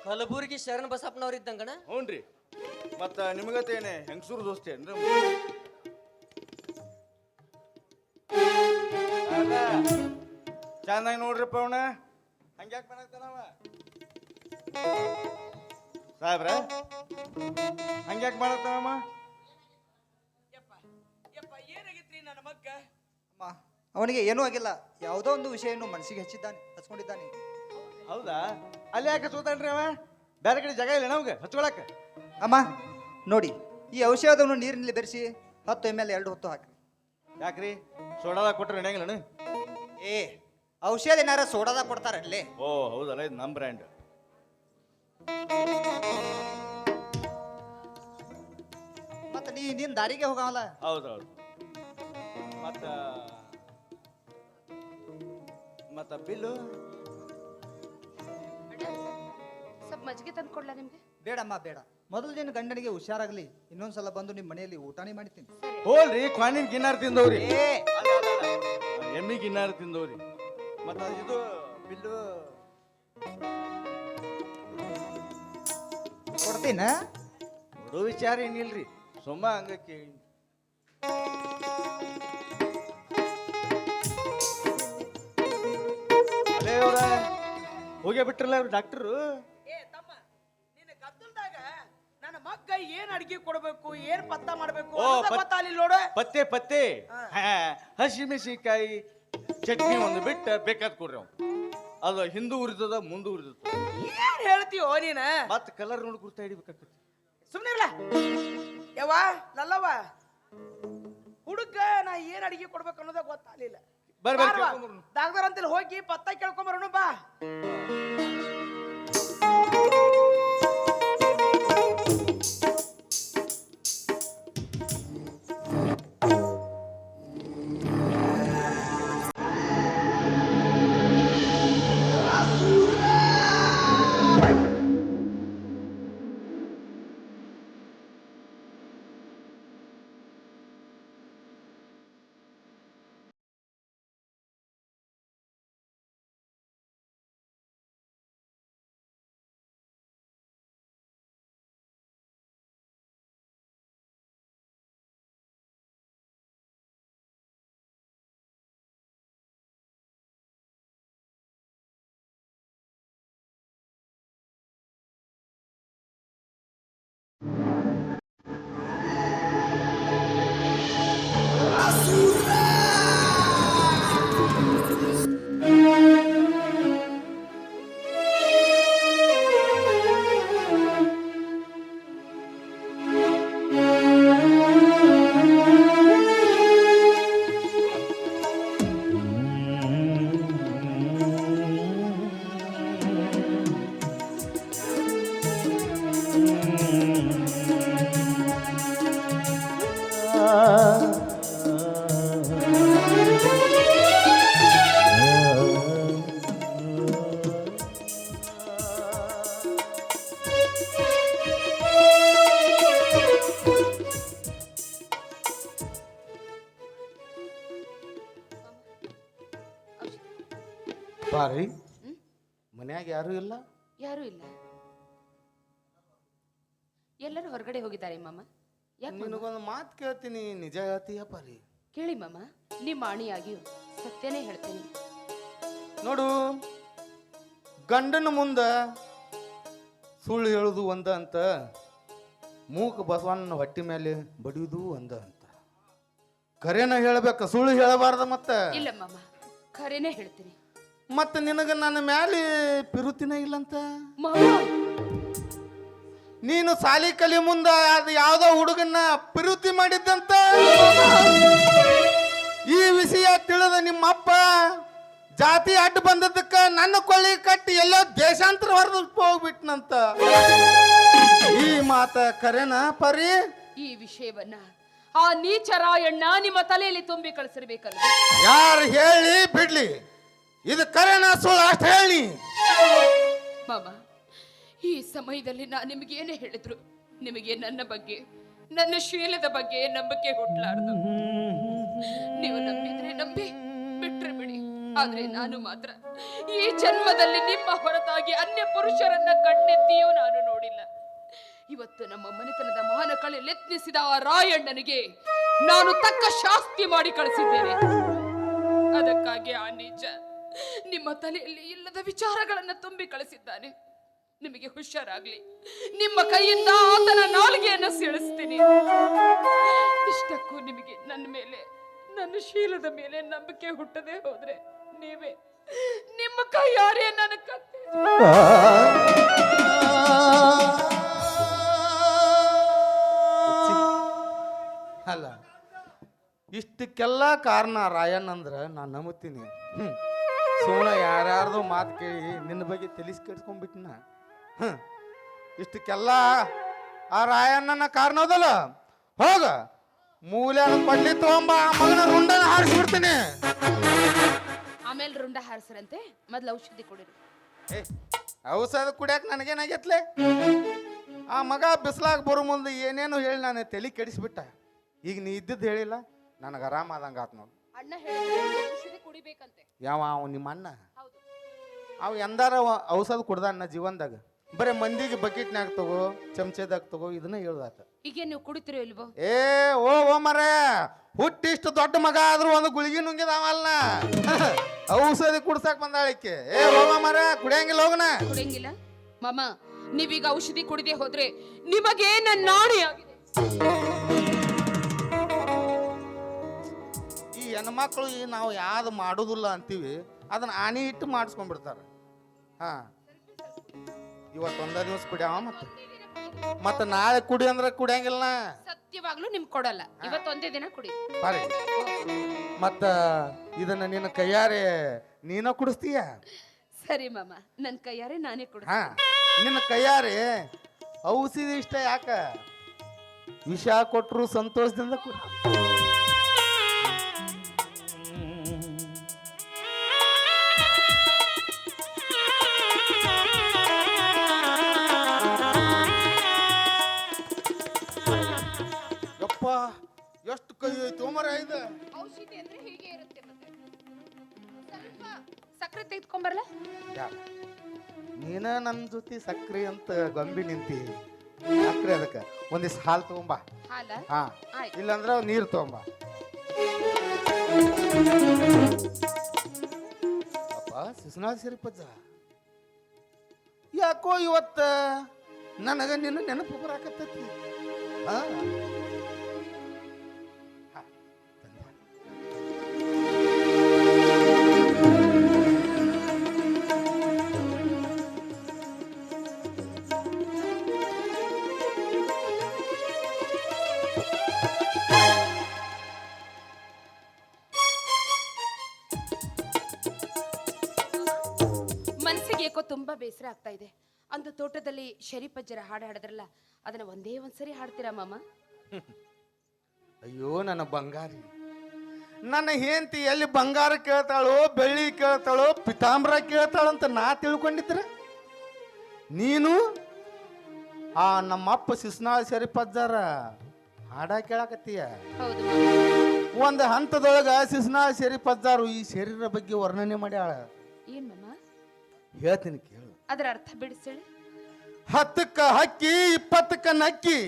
ಕಲಬುರ್ಗಿ ಶರಣ ಬಸಪ್ಪನವ್ರ ಇದ್ದಂಗಣ. ಹ್ಞೂನ್ರಿ. ಮತ್ತ ನಿಮಗತೇನೆ ಹೆಂಗಸೂರು ದೋಸ್ತಿ ಏನ್ರಿ? ಚೆನ್ನಾಗಿ ನೋಡ್ರಿಪ್ಪ ಅವನ ಹಂಗ್ಯಾಕ್ ಮಾಡಾಕ್ತಾನವ ಸಾಹೇಬ್ರ, ಹಂಗ್ಯಾಕ್ ಮಾಡಾಕ್ತಾನವ? ಏನಾಗಿತ್ರಿ ನನ್ನ ಮಗ್ಗ? ಅವನಿಗೆ ಏನೂ ಆಗಿಲ್ಲ. ಯಾವುದೋ ಒಂದು ವಿಷಯವನ್ನು ಮನಸ್ಸಿಗೆ ಹಚ್ಕೊಂಡಿದ್ದಾನೆ. ಹೌದಾ? ಅಲ್ಲಿ ಯಾಕೆ ಸೋತಾನ್ರಿ ಅವ? ಬೇರೆ ಕಡೆ ಜಾಗ ಇಲ್ಲ ನಮ್ಗೆ ಹಚ್ಕೊಳಕ. ಅಮ್ಮ ನೋಡಿ, ಈ ಔಷಧವನ್ನು ನೀರಿನಲ್ಲಿ ಬೆರೆಸಿ 10 ml 2 ಹೊತ್ತು ಹಾಕ್ರಿ. ಯಾಕ್ರಿ? ಸೋಡಾದಾಗ ಕೊಟ್ರೆ ನಡೆಯಂಗಿಲ್ಲನು? ಏ, ಔಷಧ ಏನಾರ ಸೋಡಾದಾಗ ಕೊಡ್ತಾರಲ್ಲೇ. ಓ ಹೌದಲ್ಲ, ಇದು ನಮ್ಮ ಬ್ರ್ಯಾಂಡ್. ಮತ್ತೆ ನಿನ್ ದಾರಿಗೆ ಹೋಗಲ್ಲ. ಹೌದೌದು. ಮತ್ತ ಬಿಲ್ಲು ಸ್ವಲ್ಪ ಮಜ್ಜಿಗೆ ತಂದು ಕೊಡ್ಲಾ ನಿಮ್ಗೆ? ಬೇಡಮ್ಮ ಬೇಡ. ಮೊದಲು ನಿನ್ನ ಗಂಡನಿಗೆ ಹುಷಾರಾಗ್ಲಿ, ಇನ್ನೊಂದ್ಸಲ ಬಂದು ನಿಮ್ಮ ಮನೆಯಲ್ಲಿ ಊಟನೇ ಮಾಡಿತೀನಿ. ಹೋಲ್ರಿ, ಕ್ವಾನಿನ್ ಗಿನ್ನಾರ ತಿಂದವ್ರಿ, ಏ ಎಮ್ಮಿ ಗಿನ್ನಾರ ತಿಂದವ್ರಿ. ಮತ್ತ ಇದು ಬಿಲ್ಲು ಕೊಡ್ತೀನ. ನೋಡೋ ವಿಚಾರ ಏನಿಲ್ರಿ, ಸುಮ್ಮ ಹಂಗ ಕೇಳಿ. ಅಲೇ ಅವ್ರ ಹೋಗೇ ಬಿಟ್ರಲ್ಲ ಅವ್ರು ಡಾಕ್ಟರು. ಏ ತಮ್ಮ, ನಿನ್ನ ಗದ್ದಲ್ದಾಗ ನನ್ನ ಮಗ್ಗ ಏನ್ ಅಡಿಗೆ ಕೊಡ್ಬೇಕು, ಏನ್ ಪತ್ತ ಮಾಡ್ಬೇಕು ಗೊತ್ತಾಗಲಿಲ್ಲ ನೋಡು. ಪತ್ತೆ ಹಸಿ ಮೆಣಸಿನಕಾಯಿ ಚಟ್ನಿ ಒಂದು ಬಿಟ್ಟು ಬೇಕಾದ್ ಕೊಡ್ರಿ ಅವ್ನು. ಅದು ಹಿಂದೂ ಉರಿತದ ಮುಂದೆ ಉರಿತದ. ಏನ್ ಹೇಳ್ತೀಯೋ ನೀನ? ಮತ್ ಕಲರ್ ನೋಡಿ ಗುರ್ತಾ ಹಿಡಿಬೇಕಾಗ್ತದೆ. ಸುಮ್ನಿರ್ಲ ಯವ್ವ ಲಲ್ಲವ್ವ, ಹುಡುಗ ನಾ ಏನ್ ಅಡಿಗೆ ಕೊಡ್ಬೇಕು ಅನ್ನೋದ ಗೊತ್ತಾಗ್ಲಿಲ್ಲ. ಡಾಕ್ಟರ್ ಅಂತೇಳಿ ಹೋಗಿ ಪತ್ತ ಕೇಳ್ಕೊಂಬರೋಣ ಬಾ. ಬಾರಿ ಮನ್ಯಾಗ ಯಾರು ಇಲ್ಲ? ಯಾರು ಇಲ್ಲ, ಎಲ್ಲರೂ ಹೊರಗಡೆ ಹೋಗಿದ್ದಾರೆ ಮಾಮ. ಯಾಕೆ ನಿನಗೊಂದು ಮಾತು ಕೇಳ್ತೀನಿ, ನಿಜ ಹೇಳ್ತೀಯಪ್ಪ ರೀ? ಕೇಳಿ ಮಾಮ, ನಿಮ್ಮ ಆಣಿಯಾಗಿಯೂ ಸತ್ಯನೇ ಹೇಳ್ತೇನೆ. ನೋಡು, ಗಂಡನ ಮುಂದ ಸುಳ್ಳು ಹೇಳುದು ಒಂದ ಅಂತ ಮೂಕ ಬಸವಣ್ಣ ಹೊಟ್ಟಿ ಮೇಲೆ ಬಡಿಯುವುದು ಒಂದ ಅಂತ ಕರೆನ ಹೇಳ್ಬೇಕ, ಸುಳ್ಳು ಹೇಳಬಾರ್ದ. ಇಲ್ಲ ಮಾಮ, ಖರೇನೆ ಹೇಳ್ತೀನಿ. ಮತ್ತೆ ನಿನಗ ನನ್ನ ಮ್ಯಾಲೆ ಪಿರುತಿನ ಇಲ್ಲಂತ. ಮಾಮ, ನೀನು ಸಾಲಿ ಕಲಿ ಮುಂದ ಅದು ಯಾವ್ದೋ ಹುಡುಗನ್ನ ಪಿರುತಿ ಮಾಡಿದ್ದಂತ. ಈ ವಿಷಯ ತಿಳಿದ ನಿಮ್ಮಪ್ಪ ಜಾತಿ ಅಡ್ಡ ಬಂದದಕ್ಕ ನನ್ನ ಕೊಳ್ಳಿ ಕಟ್ಟಿ ಎಲ್ಲೋ ದೇಶಾಂತರ ಹೊರದು ಹೋಗ್ಬಿಟ್ನಂತ. ಈ ಮಾತ ಕರೆನ ಪರಿ? ಈ ವಿಷಯವನ್ನ ಆ ನೀಚ ರಾಯಣ್ಣ ನಿಮ್ಮ ತಲೆಯಲ್ಲಿ ತುಂಬಿ ಕಳಿಸಿರ್ಬೇಕಲ್ಲ. ಯಾರು ಹೇಳಿ ಬಿಡ್ಲಿ, ಇದು ಕರೆನ ಸುಳ್ಳು ಅಷ್ಟು ಹೇಳಿ. ಮಾಮ, ಈ ಸಮಯದಲ್ಲಿ ನಾನು ನಿಮಗೆ ಏನೇ ಹೇಳಿದ್ರು ನಿಮಗೆ ನನ್ನ ಬಗ್ಗೆ, ನನ್ನ ಶೀಲದ ಬಗ್ಗೆ ನಂಬಿಕೆ ಹುಟ್ಲಾರ್ದು. ನೀವು ನಂಬಿದ್ರೆ ನಂಬಿ, ಬಿಟ್ರೆ ಬಿಡಿ. ಆದ್ರೆ ನಾನು ಮಾತ್ರ ಈ ಜನ್ಮದಲ್ಲಿ ನಿಮ್ಮ ಹೊರತಾಗಿ ಅನ್ಯ ಪುರುಷರನ್ನ ಕಣ್ಣೆತ್ತಿಯೂ ನಾನು ನೋಡಿಲ್ಲ. ಇವತ್ತು ನಮ್ಮ ಮನೆತನದ ಮಾನ ಕಳೆಯತ್ನಿಸಿದ ಆ ರಾಯಣ್ಣನಿಗೆ ನಾನು ತಕ್ಕ ಶಾಸ್ತಿ ಮಾಡಿ ಕಳಿಸಿದ್ದೇನೆ. ಅದಕ್ಕಾಗಿ ಆ ನೀಚ ನಿಮ್ಮ ತಲೆಯಲ್ಲಿ ಇಲ್ಲದ ವಿಚಾರಗಳನ್ನ ತುಂಬಿ ಕಳಿಸಿದ್ದಾನೆ. ನಿಮಗೆ ಹುಷಾರಾಗ್ಲಿ. ನಿಮ್ಮ ಕೈಯಿಂದ ಆತನ ನಾಲಿಗೆಯನ್ನು ಸೀಳಿಸ್ತೀನಿ. ಇಷ್ಟಕ್ಕೂ ನಿಮಗೆ ನನ್ನ ಮೇಲೆ, ನನ್ನ ಶೀಲದ ಮೇಲೆ ನಂಬಿಕೆ ಹುಟ್ಟದೆ ಹೋದ್ರೆ ನೀವೇ ನಿಮ್ಮ ಕೈಯಾರೆ ನನ್ನ ಕತ್ತೆ. ಅಲ್ಲ, ಇಷ್ಟಕ್ಕೆಲ್ಲ ಕಾರಣ ರಾಯಣ್ಣ ಅಂದ್ರ ನಾನು ನಂಬುತ್ತೀನಿ. ಸುಮ್ಮನೆ ಯಾರ್ಯಾರ್ದು ಮಾತು ಕೇಳಿ ನಿನ್ನ ಬಗ್ಗೆ ತಿಳಿಸಿ ಕೆಡ್ಸ್ಕೊಂಡ್ಬಿಟ್ನ. ಇಷ್ಟಕ್ಕೆಲ್ಲ ಆ ರಾಯಣ್ಣನ ಕಾರಣ ಅದಲ್ಲ. ಹೋಗ ಮೂಲ್ಯಾನ ಕೊಡ್ಲಿ ತಗೊಂಬ, ಆ ಮಗನ ರುಂಡನ ಹಾರಿಸ್ಬಿಡ್ತೀನಿ. ಆಮೇಲೆ ರುಂಡ ಹಾರಿಸ್ರಂತೆ, ಮೊದ್ಲು ಔಷಧಿ ಕೊಡಿರಿ. ಔಷಧ ಕುಡಿಯಾಕ ನನಗೇನಾಗೈತ್ಲೆ? ಆ ಮಗ ಬಿಸ್ಲಾಗ ಬರೋ ಮುಂದೆ ಏನೇನು ಹೇಳಿ ನಾನು ತಲೆ ಕೆಡಿಸ್ಬಿಟ್ಟ. ಈಗ ನೀ ಇದ್ದಿದ್ದು ಹೇಳಿಲ್ಲ, ನನಗೆ ಆರಾಮ ಆದಂಗ ಆತ್ ನೋಡು. ಅಣ್ಣ ಹೇಳಿದ್ರೆ ಔಷಧಿ ಕುಡಿಬೇಕಂತೆ. ಯಾವ ಅವ ನಿಮ್ಮ ಅಣ್ಣ? ಹೌದು. ಅವ ಎಂದಾರ ಔಷಧ ಕುಡ್ದಾನ ಜೀವನದಾಗ? ಬರೀ ಮಂದಿಗೆ ಬಕೆಟ್ನಾಗ ತಗೋ, ಚಮಚದಾಗ ತಗೋ, ಇದನ್ನ ಹೇಳ್ದಾತ. ಈಗ ನೀವು ಕುಡಿತಿರೋ ಇಲ್ವೋ? ಓ ಮರ, ಹುಟ್ಟಿಷ್ಟು ದೊಡ್ಡ ಮಗ ಆದ್ರೂ ಒಂದು ಗುಳಿಗೆ ನುಂಗಿದಾವಲ್ಲ. ಔಷಧಿ ಕುಡ್ಸಾಕ್ ಬಂದಾಳಿಕೆ. ಹೋಗ ಮರ, ಕುಡಿಯಂಗಿಲ್ಲ, ಹೋಗನ. ಕುಡಿಯಂಗಿಲ್ಲ ಮಾಮ. ನೀವೀಗ ಔಷಧಿ ಕುಡಿದೇ ಹೋದ್ರೆ ನಿಮಗೆ ನನ್ನ ನಾಣೆ ಆಗಿದೆ. ಈ ಹೆಣ್ಮಕ್ಳು ನಾವು ಯಾವ್ದು ಮಾಡುದಿಲ್ಲ ಅಂತೀವಿ, ಅದನ್ನ ಆನಿ ಇಟ್ಟು ಮಾಡಿಸ್ಕೊಂಡ್ಬಿಡ್ತಾರೆ. ಹಾ, ಇವತ್ತೊಂದ ದಿವಸ ಕುಡಿಯವ, ಮತ್ತೆ ನಾಳೆ ಕುಡಿ ಅಂದ್ರೆ ಕುಡಿಯಂಗಿಲ್ಲ. ಸತ್ಯವಾಗ್ಲೂ ನಿಮ್ ಕೊಡಲ್ಲ, ಇವತ್ತೊಂದೇ ದಿನ ಕುಡಿ. ಬಾರಿ. ಮತ್ತ ಇದನ್ನ ನಿನ್ನ ಕೈಯಾರೆ ನೀನ ಕುಡಿಸ್ತೀಯ? ಸರಿ ಮಾಮ, ನನ್ ಕೈಯಾರೆ ನಾನೇ ಕುಡಿ. ಹಾ, ನಿನ್ನ ಕೈಯಾರೆ ಔಷಧಿ ಇಷ್ಟ ಯಾಕ? ವಿಷ ಕೊಟ್ರು ಸಂತೋಷದಿಂದ ಯಪ್ಪ, ಎಷ್ಟು ಕೈ ಐತು ಮರ ಇದು. ಔಷಧಿ ಅಂದ್ರೆ ಹೀಗೆ ಇರುತ್ತೆ. ಮತ್ತೆ ಸ್ವಲ್ಪ ಸಕ್ಕರೆ ತೆಗೆದುಕೊಂಬರಲ್ಲ? ನೀನ ನನ್ನ ಜೊತೆ ಸಕ್ರಿ ಅಂತ ಗೊಂಬಿ ನಿಂತಿ. ಸಕ್ರೆ ಅದಕ್ಕೆ ಒಂದಿಷ್ಟು ಹಾಲು ತಗೊಂಬ. ಹಾಲ? ಹಾ, ಇಲ್ಲಾಂದ್ರೆ ನೀರು ತಗೊಂಬ. ಅಪ್ಪ ಶಿಸ್ನಾಳ ಸಿರಿಪಜ್ಜ, ಯಾಕೋ ಇವತ್ತ ನನಗ ನಿನ್ನ ನೆನಪು ಬರಾಕತ್ತೈತಿ. ಮನಸ್ಸಿಗೆ ಯಾಕೋ ತುಂಬಾ ಬೇಸರ ಆಗ್ತಾ ಇದೆ. ಅಂದು ತೋಟದಲ್ಲಿ ಶರೀಪಜ್ಜರ ಹಾಡು ಹಾಡಿದ್ರಲ್ಲ, ಅದನ್ನ ಒಂದೇ ಒಂದ್ಸರಿ ಹಾಡ್ತೀರಾ ಮಾಮ? ಅಯ್ಯೋ ನನ್ನ ಬಂಗಾರಿ, ನನ್ನ ಹೆಂಡತಿ ಎಲ್ಲಿ ಬಂಗಾರ ಕೇಳ್ತಾಳೋ, ಬೆಳ್ಳಿ ಕೇಳ್ತಾಳೋ, ಪಿತಾಂಬರ ಕೇಳ್ತಾಳಂತ ನಾ ತಿಳ್ಕೊಂಡಿದ್ರೆ, ನೀನು ಆ ನಮ್ಮಪ್ಪ ಶಿಸ್ನಾಳ ಶರೀಪಜ್ಜಾರ ಹಾಡ ಕೇಳಕತ್ತೀಯ. ಹೌದು. ಒಂದು ಹಂತದೊಳಗ ಶಿಸ್ನಾಳ ಶರೀಪಜ್ಜಾರು ಈ ಶರೀರ ಬಗ್ಗೆ ವರ್ಣನೆ ಮಾಡ್ಯಾಳ. ಏನ್ ಮಾಮ? ಹೇಳ್ತೀನಿ ಕೇಳು. ಅದರ ಅರ್ಥ ಬಿಡಿಸೇಳಿ. 10ಕ್ಕ ಹಕ್ಕಿ, 20ಕ್ಕ ನಕ್ಕಿ,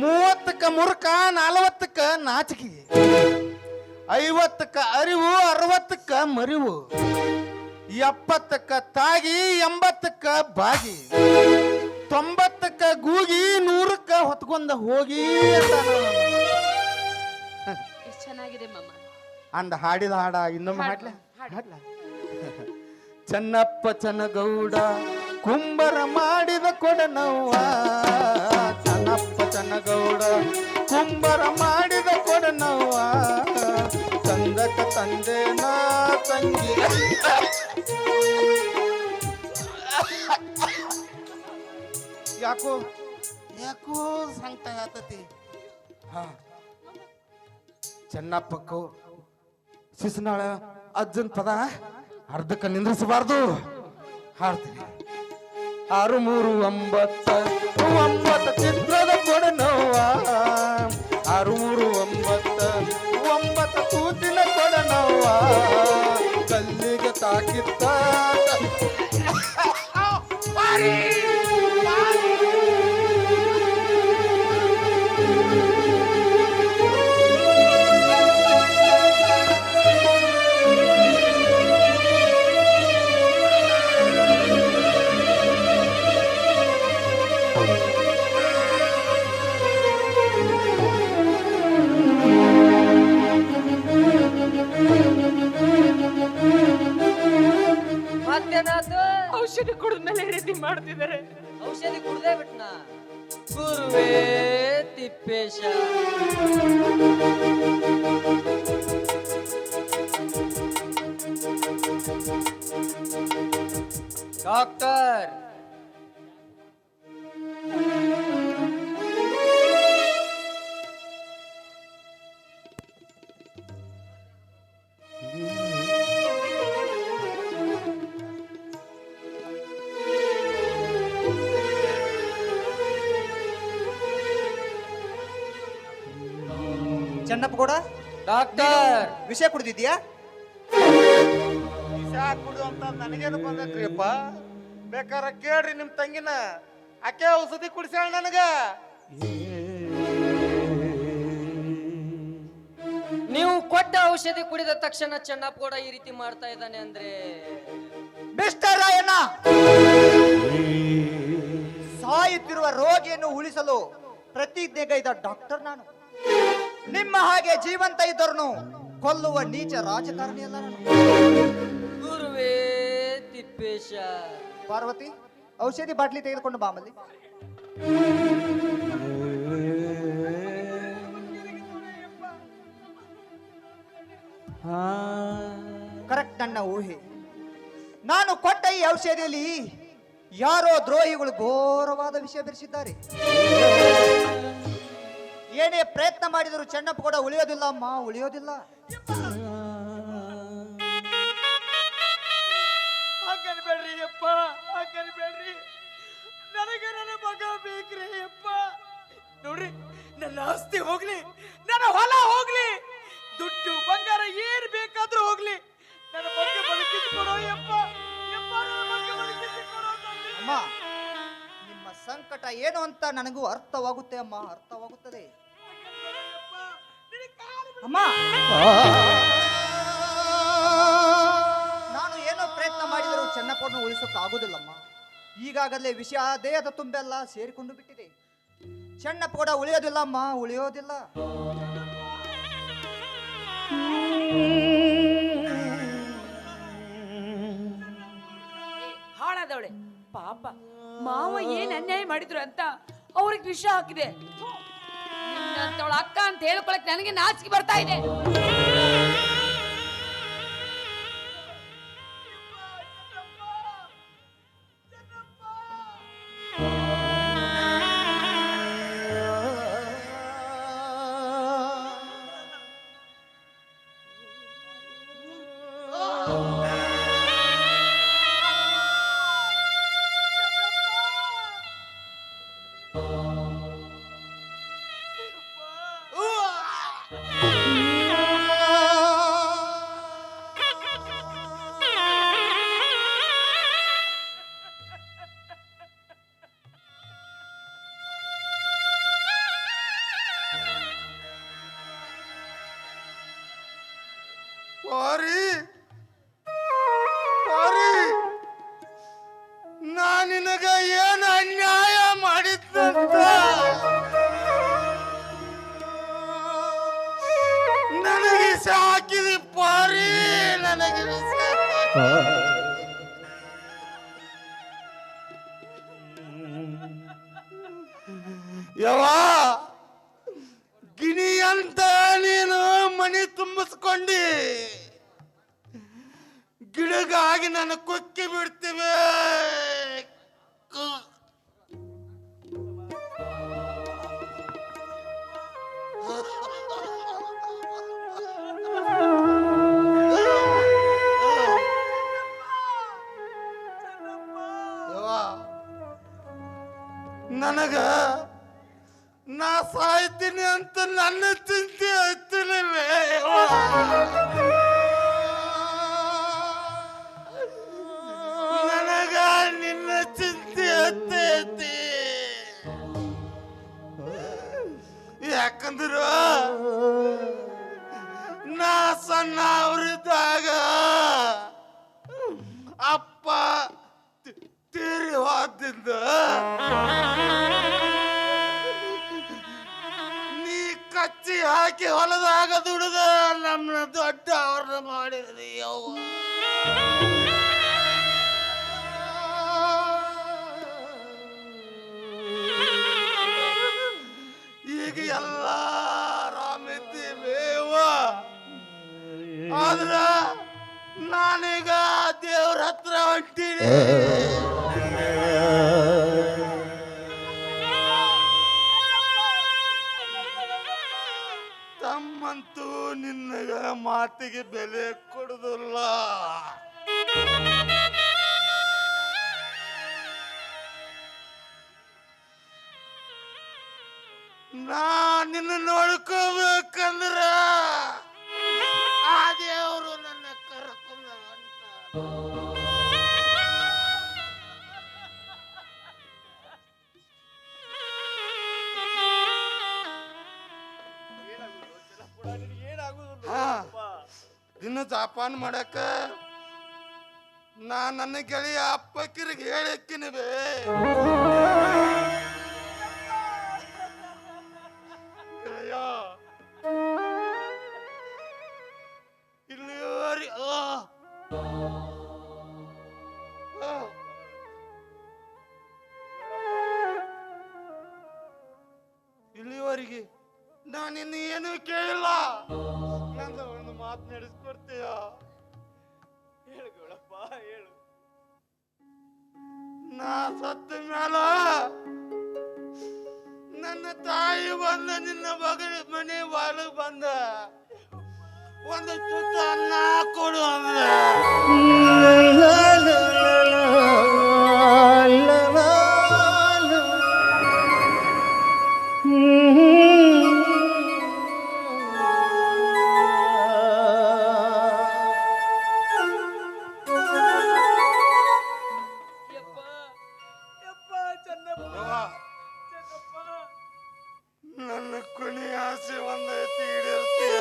30ಕ್ಕ ಮುರುಕ, 40ಕ್ಕ ನಾಚಿಕೆ, 50ಕ್ಕ ಅರಿವು, 60ಕ್ಕ ಮರಿವು, 70ಕ್ಕ ತಾಗಿ, 80ಕ್ಕ ಬಾಗಿ, 90ಕ್ಕ ಗೂಗಿ 100ಕ್ಕ ಹೊತ್ಕೊಂಡ ಹೋಗಿ ಅಂತ ಎಷ್ಟು ಚೆನ್ನಾಗಿದೆ ಮಾಮ. ಅಂದ ಹಾಡಿದ ಹಾಡ ಇನ್ನೊಮ್ಮೆ ಹಾಡ್ಲ ಹಾಡ್ಲ ಚನ್ನಪ್ಪ ಚನ್ನಗೌಡ ಕುಂಬರ ಮಾಡಿದ ಕೊಡನವ್ವ, ಚನ್ನಪ್ಪ ಚನ್ನಗೌಡ ಕುಂಬರ ಮಾಡಿದ ಕೊಡನವ್ವ, ಚಂದಕ ತಂದೆ ನಾ ತಂಗಿ. ಯಾಕೋ ಯಾಕೋ ಸಂಕಟ ಆತತಿ. ಹಾ ಚೆನ್ನಪ್ಪಕ್ಕೂ ಶಿಶುನಾಳ ಅಜ್ಜನ್ ಪದ ಅರ್ಧಕ್ಕೆ ನಿಂದ್ರಿಸಬಾರ್ದು. ಹಾಡ್ತೀನಿ 6 3 9 9 ಚಿತ್ರದ ಕೊಡನವ್ವ, 6 3 9 9 ಕೂತಿನ ಕೊಡನವ್ವ, ಕಲ್ಲಿಗೆ ತಾಕಿತ್ತ ಮತ್ತೇನಾತು? ಔಷಧಿ ಕುಡಿದ್ಮೇಲೆ ಈ ರೀತಿ ಮಾಡ್ತಿದ್ದಾರೆ. ಔಷಧಿ ಕುಡ್ದೇ ಬಿಟ್ನ ಗುರುವೇ ತಿಪ್ಪೇಶ. ಡಾಕ್ಟರ್ ಚೆನ್ನಪ್ಪ ಕೂಡ ಡಾಕ್ಟರ್ ವಿಷಯ ಕುಡಿದಿದ್ಯಾ? ಕುಡು ಅಂತ ನನಗೇನು ಬಂದೈತ್ರಿಪ್ಪ? ಬೇಕಾರ ಕೇಳ್ರಿ ನಿಮ್ ತಂಗಿನ, ಆಕೆ ಔಷಧಿ ಕುಡಿಸ್ಯಾಳ ನನಗ. ನೀವು ಕೊಟ್ಟ ಔಷಧಿ ಕುಡಿದ ತಕ್ಷಣ ಚೆನ್ನಪ್ಪ ಕೂಡ ಈ ರೀತಿ ಮಾಡ್ತಾ ಇದ್ದಾನೆ ಅಂದ್ರೆ ಮಿಸ್ಟರ್ ರಾಯಣ್ಣ, ಸಾಯುತ್ತಿರುವ ರೋಗಿಯನ್ನು ಉಳಿಸಲು ಪ್ರತಿಜ್ಞೆಗೈದ ಡಾಕ್ಟರ್ ನಾನು. ನಿಮ್ಮ ಹಾಗೆ ಜೀವಂತ ಇದ್ದರನು ಕೊಲ್ಲುವ ನೀಚ ರಾಜಕಾರಣಿ ಅಲ್ಲ ನಾನು. ಗುರುವೇ ತಿಪ್ಪೇಶ. ಪಾರ್ವತಿ, ಔಷಧಿ ಬಾಟ್ಲಿ ತೆಗೆದುಕೊಂಡು ಬಾಮಲ್ಲಿ. ಕರೆಕ್ಟ್ ನನ್ನ ಊಹೆ. ನಾನು ಕೊಟ್ಟ ಈ ಔಷಧಿಯಲ್ಲಿ ಯಾರೋ ದ್ರೋಹಿಗಳು ಘೋರವಾದ ವಿಷಯ ಬೆರೆಸಿದ್ದಾರೆ. ಏನೇ ಪ್ರಯತ್ನ ಮಾಡಿದರೂ ಚೆನ್ನಪ್ಪ ಕೂಡ ಉಳಿಯೋದಿಲ್ಲ ಅಮ್ಮ, ಉಳಿಯೋದಿಲ್ಲ. ಹಾಗನ್ಬೇಡ್ರಿ ಅಪ್ಪ, ಹಾಗನ್ಬೇಡ್ರಿ. ನನಗೆ ನನ್ನ ಮಗ ಬೇಕ್ರಿ ಅಪ್ಪ. ನೋಡ್ರಿ, ನನ್ನ ಆಸ್ತಿ ಹೋಗ್ಲಿ, ನನ್ನ ಹೊಲ ಹೋಗ್ಲಿ, ದುಡ್ಡು ಬಂಗಾರ ಏನ್ ಬೇಕಾದ್ರೂ ಹೋಗ್ಲಿ, ನನ್ನ ಬಗ್ಗೆ ಬದುಕಿಸಿ ಕೊಡೋ ಯಪ್ಪ. ಯಪ್ಪ, ನನ್ನ ಬಗ್ಗೆ ಬದುಕಿಸಿ ಕೊಡೋ ತಂದೆ. ಅಮ್ಮ, ನಿಮ್ಮ ಸಂಕಟ ಏನು ಅಂತ ನನಗೂ ಅರ್ಥವಾಗುತ್ತೆ ಅಮ್ಮ, ಅರ್ಥವಾಗುತ್ತದೆ ಅಮ್ಮ. ನಾನು ಏನೋ ಪ್ರಯತ್ನ ಮಾಡಿದರೂ ಚೆನ್ನಪ್ಪನ ಉಳಿಸೋಕೆ ಆಗುದಿಲ್ಲಮ್ಮ. ಈಗಾಗಲೇ ವಿಷಯ ದೇಹದ ತುಂಬೆಲ್ಲ ಸೇರಿಕೊಂಡು ಬಿಟ್ಟಿದೆ. ಚೆನ್ನಪ್ಪ ಕೂಡ ಉಳಿಯೋದಿಲ್ಲ ಅಮ್ಮ, ಉಳಿಯೋದಿಲ್ಲ. ಹಾಳಾದವಳೆ ಪಾಪ, ಮಾವ ಏನ್ ಅನ್ಯಾಯ ಮಾಡಿದ್ರು ಅಂತ ಅವ್ರಿಗೆ ವಿಷ ಹಾಕಿದೆ. ನಿನ್ನಂತವಳ ಅಕ್ಕ ಅಂತ ಹೇಳ್ಕೊಳಕ್ ನನಗೆ ನಾಚಿಕೆ ಬರ್ತಾ ಇದೆ. ಯವ್ವ ಗಿಣಿ ಅಂತ ನೀನು ಮನಿ ತುಂಬಿಸ್ಕೊಂಡಿ ಗಿಡಗಾಗಿ ನಾನು ಕೊಕ್ಕಿ ಬಿಡ್ತೀವಿ. ನನಗ ನಾ ಸಾಯ್ತೀನಿ ಅಂತ ನನ್ನ ಚಿಂತೆ ಹತ್ತಿರಲಿಲ್ಲ. ನನಗ ನಿನ್ನ ಚಿಂತೆ ಹತ್ತೈತಿ. ಯಾಕಂದ್ರ ನಾ ಸಣ್ಣ ಅವರಿದ್ದಾಗ ಅಪ್ಪ ತೀರಿ ಹೋದಿಂದ ನೀ ಕಚ್ಚಿ ಹಾಕಿ ಹೊಲದಾಗ ದುಡಿದ ನಮ್ಮನ್ನ ದೊಡ್ಡ ಅವ್ರನ್ನ ಮಾಡಿದ್ರಿ ಯವ್ವ. ಈಗ ಎಲ್ಲ ಆರಾಮಿದ್ದೀವೇವ. ಆದ್ರ ನಾನೀಗ ದೇವ್ರ ಹತ್ರ ಹೊಂಟೀನಿ. ತಮ್ಮಂತೂ ನಿನ್ನಗ ಮಾತಿಗೆ ಬೆಲೆ ಕೊಡುದಿಲ್ಲ. ನಾ ನಿನ್ನ ನೋಡ್ಕೋಬೇಕಂದ್ರ ಆ ದೇವರು ನನ್ನ ಕರ್ಕೊಂಡ ಹೊಂಟ. ದಿನ ಜಾಪಾನ್ ಮಾಡಕ ನಾ ನನ್ನ ಗೆಳೆಯ ಅಪ್ಪಕ್ಕಿರಿಗೆ ಹೇಳಕ್ಕಿನಿ ಬೇ. ಗೆಳೆಯ ಇಲ್ಲಿವರೆಗೆ ಇಲ್ಲಿವರೆಗೆ ನಾನಿನ್ನ ಏನು ಕೇಳಿಲ್ಲ. ನಂದು ಒಂದು ಮಾತು ನಡೆಸ್ಕೊಡ್ತೀಯ? ಹೇಳು ಗೌಡಪ್ಪ ಹೇಳು. ನಾ ಸತ್ತ ಮ್ಯಾಲ ನನ್ನ ತಾಯಿ ಬಂದ ನಿನ್ನ ಮನೆ ಒಳಗೆ ಬಂದ ಒಂದು ತುತ್ತ ಅನ್ನ ಕೊಡು ಅಂದ್ರೆ ನನ್ನ ಕೊನೆಯ ಆಸೆ ಒಂದೈತಿ ಈಡೇರ್ತೀಯ.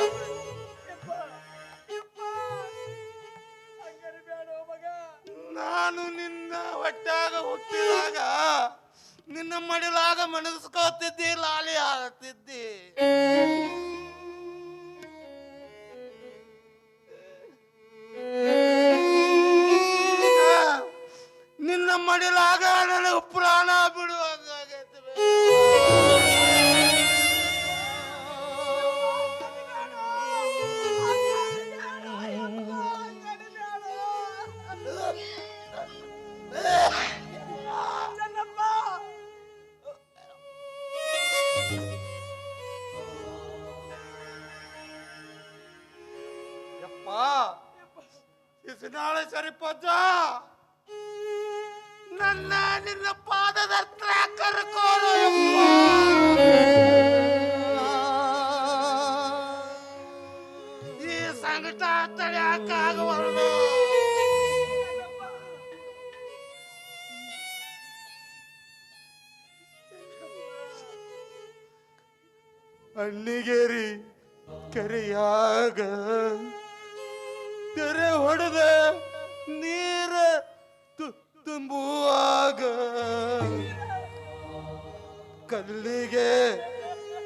ನಾನು ನಿನ್ನ ಹೊಟ್ಟಾಗ ಹುಟ್ಟಿದಾಗ ನಿನ್ನ ಮಡಿಲಾಗ ಮಣಗಿಸ್ಕೋತಿದ್ದಿ, ಲಾಲಿ ಹಾರತಿದ್ದಿ. ನಿನ್ನ ಮಡಿಲಾಗ ನನಗೆ ಪ್ರಾಣ ಬಿಡುವಂಗಾಗೈತಿ. ಯಪ್ಪ ನಾಳೆ ಸರಿಪಜ್ಜ ನನ್ನ ನಿನ್ನ ಪಾದದ ಹತ್ರ ಕರ್ಕೋರು ಯಪ್ಪ. ಈ ಸಂಕಟ ತಡೆಯಕ್ಕಾಗವಲ್ದು. ಅಣ್ಣಿಗೇರಿ ಕೆರೆಯಾಗ ತೆರೆ ಹೊಡೆದ ನೀರ ತುಂಬುವಾಗ ಕಲ್ಲಿಗೆ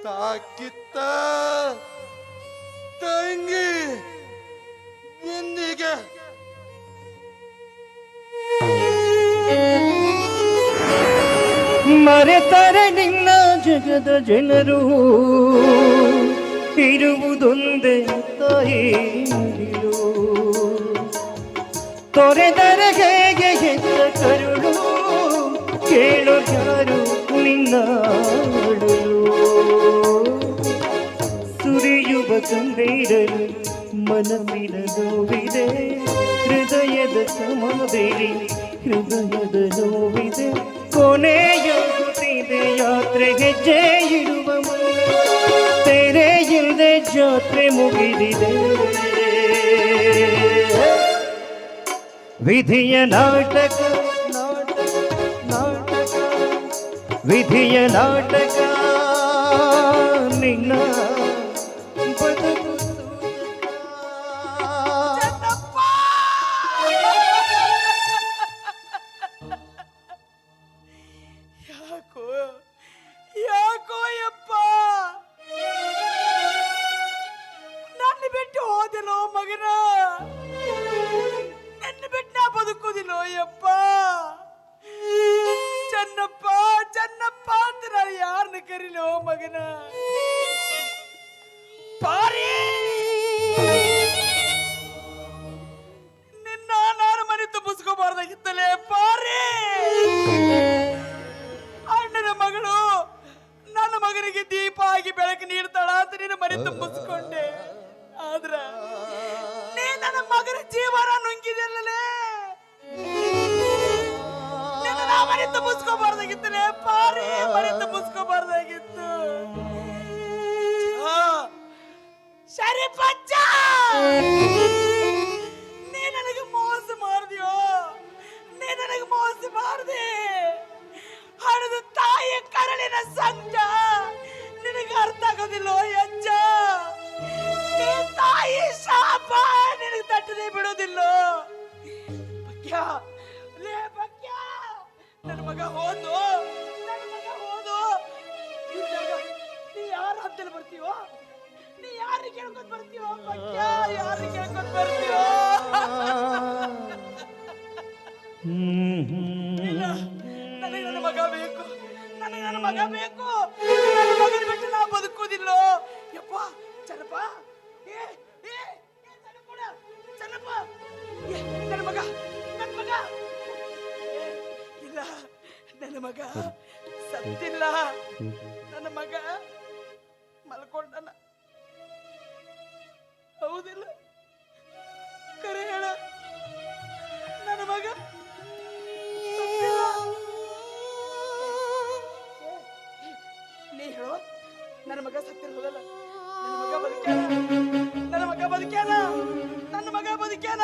ತಾಕಿತ್ತ ತಂಗಿ ಬೆನ್ನಿಗೆ ಮರೆತರೆ ನಿನ್ನ ಜಗದ ಜನರು ಇರುವುದೊಂದೇ ತಾಯಿ ನುಡಿಲು. ತೊರೆದರೆ ಹೇಗೆ ಹೆತ್ತ ಕರುಳು ಕೇಳು ಯಾರು ನಿನ್ನ ಅಳುಲು. ಸುರಿಯುವ ಕಂಡೀರಲು ಮನವಿನ ನೋವಿದೆ, ಹೃದಯದ ಸಮಾಧಿಲಿ ಹೃದಯದ ನೋವಿದೆ. ಕೊನೆಯಾಗುತ್ತಿದೆ ಯಾತ್ರೆ ಹೆಜ್ಜೆ ಇಡುವ ಮುನ್ನ, ತೆರೆ ಇಲ್ಲದೆ ಜಾತ್ರೆ ಮುಗಿದಿದೆ. ವಿಧಿಯ ನಾಟಕ ನಾಟಕ ನಾಟಕ, ವಿಧಿಯ ನಾಟಕ ನಿನ್ನ ಬದುಕು ಯಾಕೋ ಯಾಕೋ ಯಪ್ಪ ನನ್ನ ಬಿಟ್ಟು ಹೋದಿಲ್ಲೋ ಮಗನ, ನನ್ನ ಬಿಟ್ಟು ನಾ ಬದುಕುದಿಲ್ಲೋ ಯಪ್ಪ. ಚೆನ್ನಪ್ಪ ಚೆನ್ನಪ್ಪ ಅಂತ ನಾನು ಯಾರನ್ನ ಕರೀಲೋ ಮಗನ. ಪಾರಿ ನಿನ್ನ ನಾನು ಮನೆ ತುಂಬಿಸ್ಕೋಬಾರ್ದಾಗಿತ್ತಲೇ ಪಾರಿ. ಅಣ್ಣನ ಮಗಳು ನನ್ನ ಮಗನಿಗೆ ದೀಪ ಆಗಿ ಬೆಳಕು ನೀಡ್ತಾಳ ಅಂತ ನೀನು ಮನೆ ತುಂಬಿಸ್ಕೊಂಡೆ. ಆದ್ರ ನೀ ನನ್ನ ಮಗನ ಜೀವನ ನುಂಗಿದೆಲ್ಲೇ, ಮನೆ ತುಂಬಿಸ್ಕೋಬಾರ್ದಾಗಿತ್ತಲೇ ಪಾರಿ, ಮನೆ ತುಂಬಿಸ್ಕೋಬಾರ್ದಾಗಿತ್ತು. ಸರಿ ಪಚ್ಚ, ನೀ ನನಗೆ ಮೋಸ ಮಾಡಿದ್ಯೋ, ನೀ ನನಗೆ ಮೋಸ ಮಾಡಿದೆ. ಹಣದ ತಾಯಿಯ ಕರಳಿನ ಸಂಜ ನಿನಗೆ ಅರ್ಥ ಆಗೋದಿಲ್ಲೋ ಯಜ್ಜ. ನೀ ತಾಯಿ ಶಾಪ ನಿನಗೆ ತಟ್ಟದೆ ಬಿಡೋದಿಲ್ಲೋ. ಬಕ್ಯ ಲೇ ಬಕ್ಯ, ನನ್ನ ಮಗ ಹೋದು, ನನ್ನ ಮಗ ಹೋದು. ನೀ ಯಾರ ಹತ್ತಲ್ಲಿ ಬರ್ತೀವೋ, ನೀ ಯಾರಿಗೆ ಕೇಳ್ಕೊಂಡ್ ಬರ್ತೀವೋ ಬಕ್ಯ, ಯಾರಿಗೆ ಕೇಳ್ಕೊಂಡ್ ಬರ್ತೀವೋ. ಇಲ್ಲ, ನನಗೆ ನನ್ನ ಮಗ ಬೇಕು, ನನಗೆ ನನ್ನ ಮಗ ಬೇಕು. ನನ್ನ ಮಗನ ಬಿಟ್ಟು ನಾ ಬದುಕುವುದಿಲ್ಲೋ ಯಪ್ಪ. ಚೆನ್ನಪ್ಪ, ಏ ಏ ಚೆನ್ನಪ್ಪ, ಚೆನ್ನಪ್ಪ, ನನ್ನ ಮಗ, ನನ್ನ ಮಗ. ಇಲ್ಲ, ನನ್ನ ಮಗ ಸತ್ತಿಲ್ಲ, ನನ್ನ ಮಗ ಮಲ್ಕೊಂಡನ. ಹೌದಿಲ್ಲ, ಕರೆ ಹೇಳ, ನನ್ನ ಮಗ ನೀ ಹೇಳೋ. ನನ್ನ ಮಗ ಸತ್ತಿರೋದಲ್ಲ, ನನ್ನ ಮಗ ಬದುಕ್ಯಾನ, ನನ್ನ ಮಗ ಬದುಕ್ಯಾನ, ನನ್ನ ಮಗ ಬದುಕ್ಯಾನ.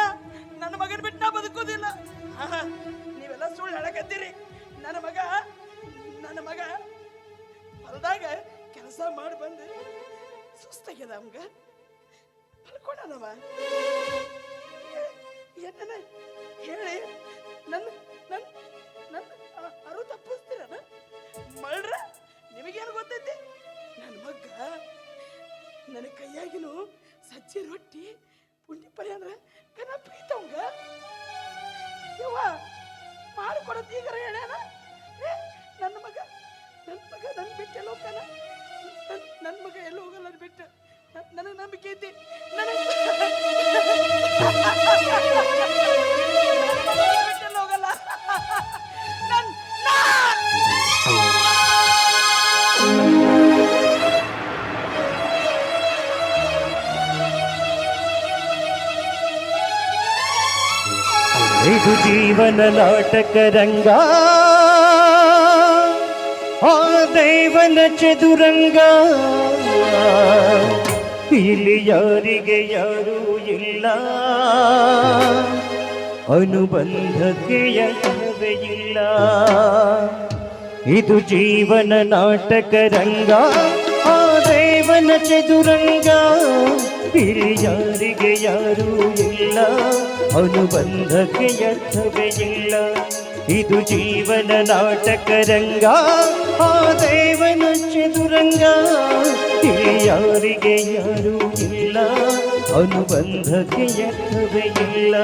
ನನ್ನ ಮಗನ ಬಿಟ್ಟು ನಾ ಬದುಕೋದಿಲ್ಲ. ನೀವೆಲ್ಲ ಸುಳ್ಳು ಹೇಳಕತ್ತೀರಿ. ನನ್ನ ಮಗ ಹೊಲದಾಗ ಕೆಲಸ ಮಾಡಿ ಬಂದು ಸುಸ್ತಾಗ್ಯದ, ಅವಂಗ ಮಲ್ಕೊಂಡನವ. ಏನ ಹೇಳಿ ನನ್ನ ನನ್ನ ನನ್ನ ಅರು ತಪ್ಪಿಸ್ತೀರ ಮಳ್ರ. ನಿಮಗೇನು ಗೊತ್ತೈತಿ? ನನ್ನ ಮಗ ನನ್ನ ಕೈಯಾಗಿನೂ ಸಜ್ಜಿ ರೊಟ್ಟಿ ಪುಂಡಿ ಪಲ್ಯ ಅಂದ್ರೆ ಕನ ಪ್ರೀತವಂಗ ಯವ್ವ ಮಾಡಿಕೊಡತ್ ಈಗ ಹೇಳ್ಯಾನ. ನನ್ನ ಮಗ ನನ್ನ ಬಿಟ್ಟು ಎಲ್ಲ ಹೋಗ್ತಾನ. ನನ್ನ ಮಗ ಎಲ್ಲ ಹೋಗಲ್ಲ ಬಿಟ್ಟು. ನನಗೆ ನಂಬಿಕೆ ಐತಿ, ನನಗೆ ಬಿಟ್ಟೆಲ್ಲ ಹೋಗಲ್ಲ. ಇದು ಜೀವನ ನಾಟಕ ರಂಗ, ಆ ದೇವನ ಚದುರಂಗ. ಇಲ್ಲಿ ಯಾರಿಗೆ ಯಾರೂ ಇಲ್ಲ, ಅನುಬಂಧಕ್ಕೆ ಯಾರೇ ಇಲ್ಲ. ಇದು ಜೀವನ ನಾಟಕ ರಂಗ, ಆ ದೇವನ ಚದುರಂಗ. ಇಲ್ಲಿ ಯಾರಿಗೆ ಯಾರೂ ಇಲ್ಲ, ಅನುಬಂಧಕ್ಕೆ ಅರ್ಥವೇ ಇಲ್ಲ. ಇದು ಜೀವನ ನಾಟಕ ರಂಗ, ಆ ದೇವನ ಚದುರಂಗ. ಇಲ್ಲಿ ಯಾರಿಗೆ ಯಾರೂ ಇಲ್ಲ, ಅನುಬಂಧಕ್ಕೆ ಅರ್ಥವೇ ಇಲ್ಲ.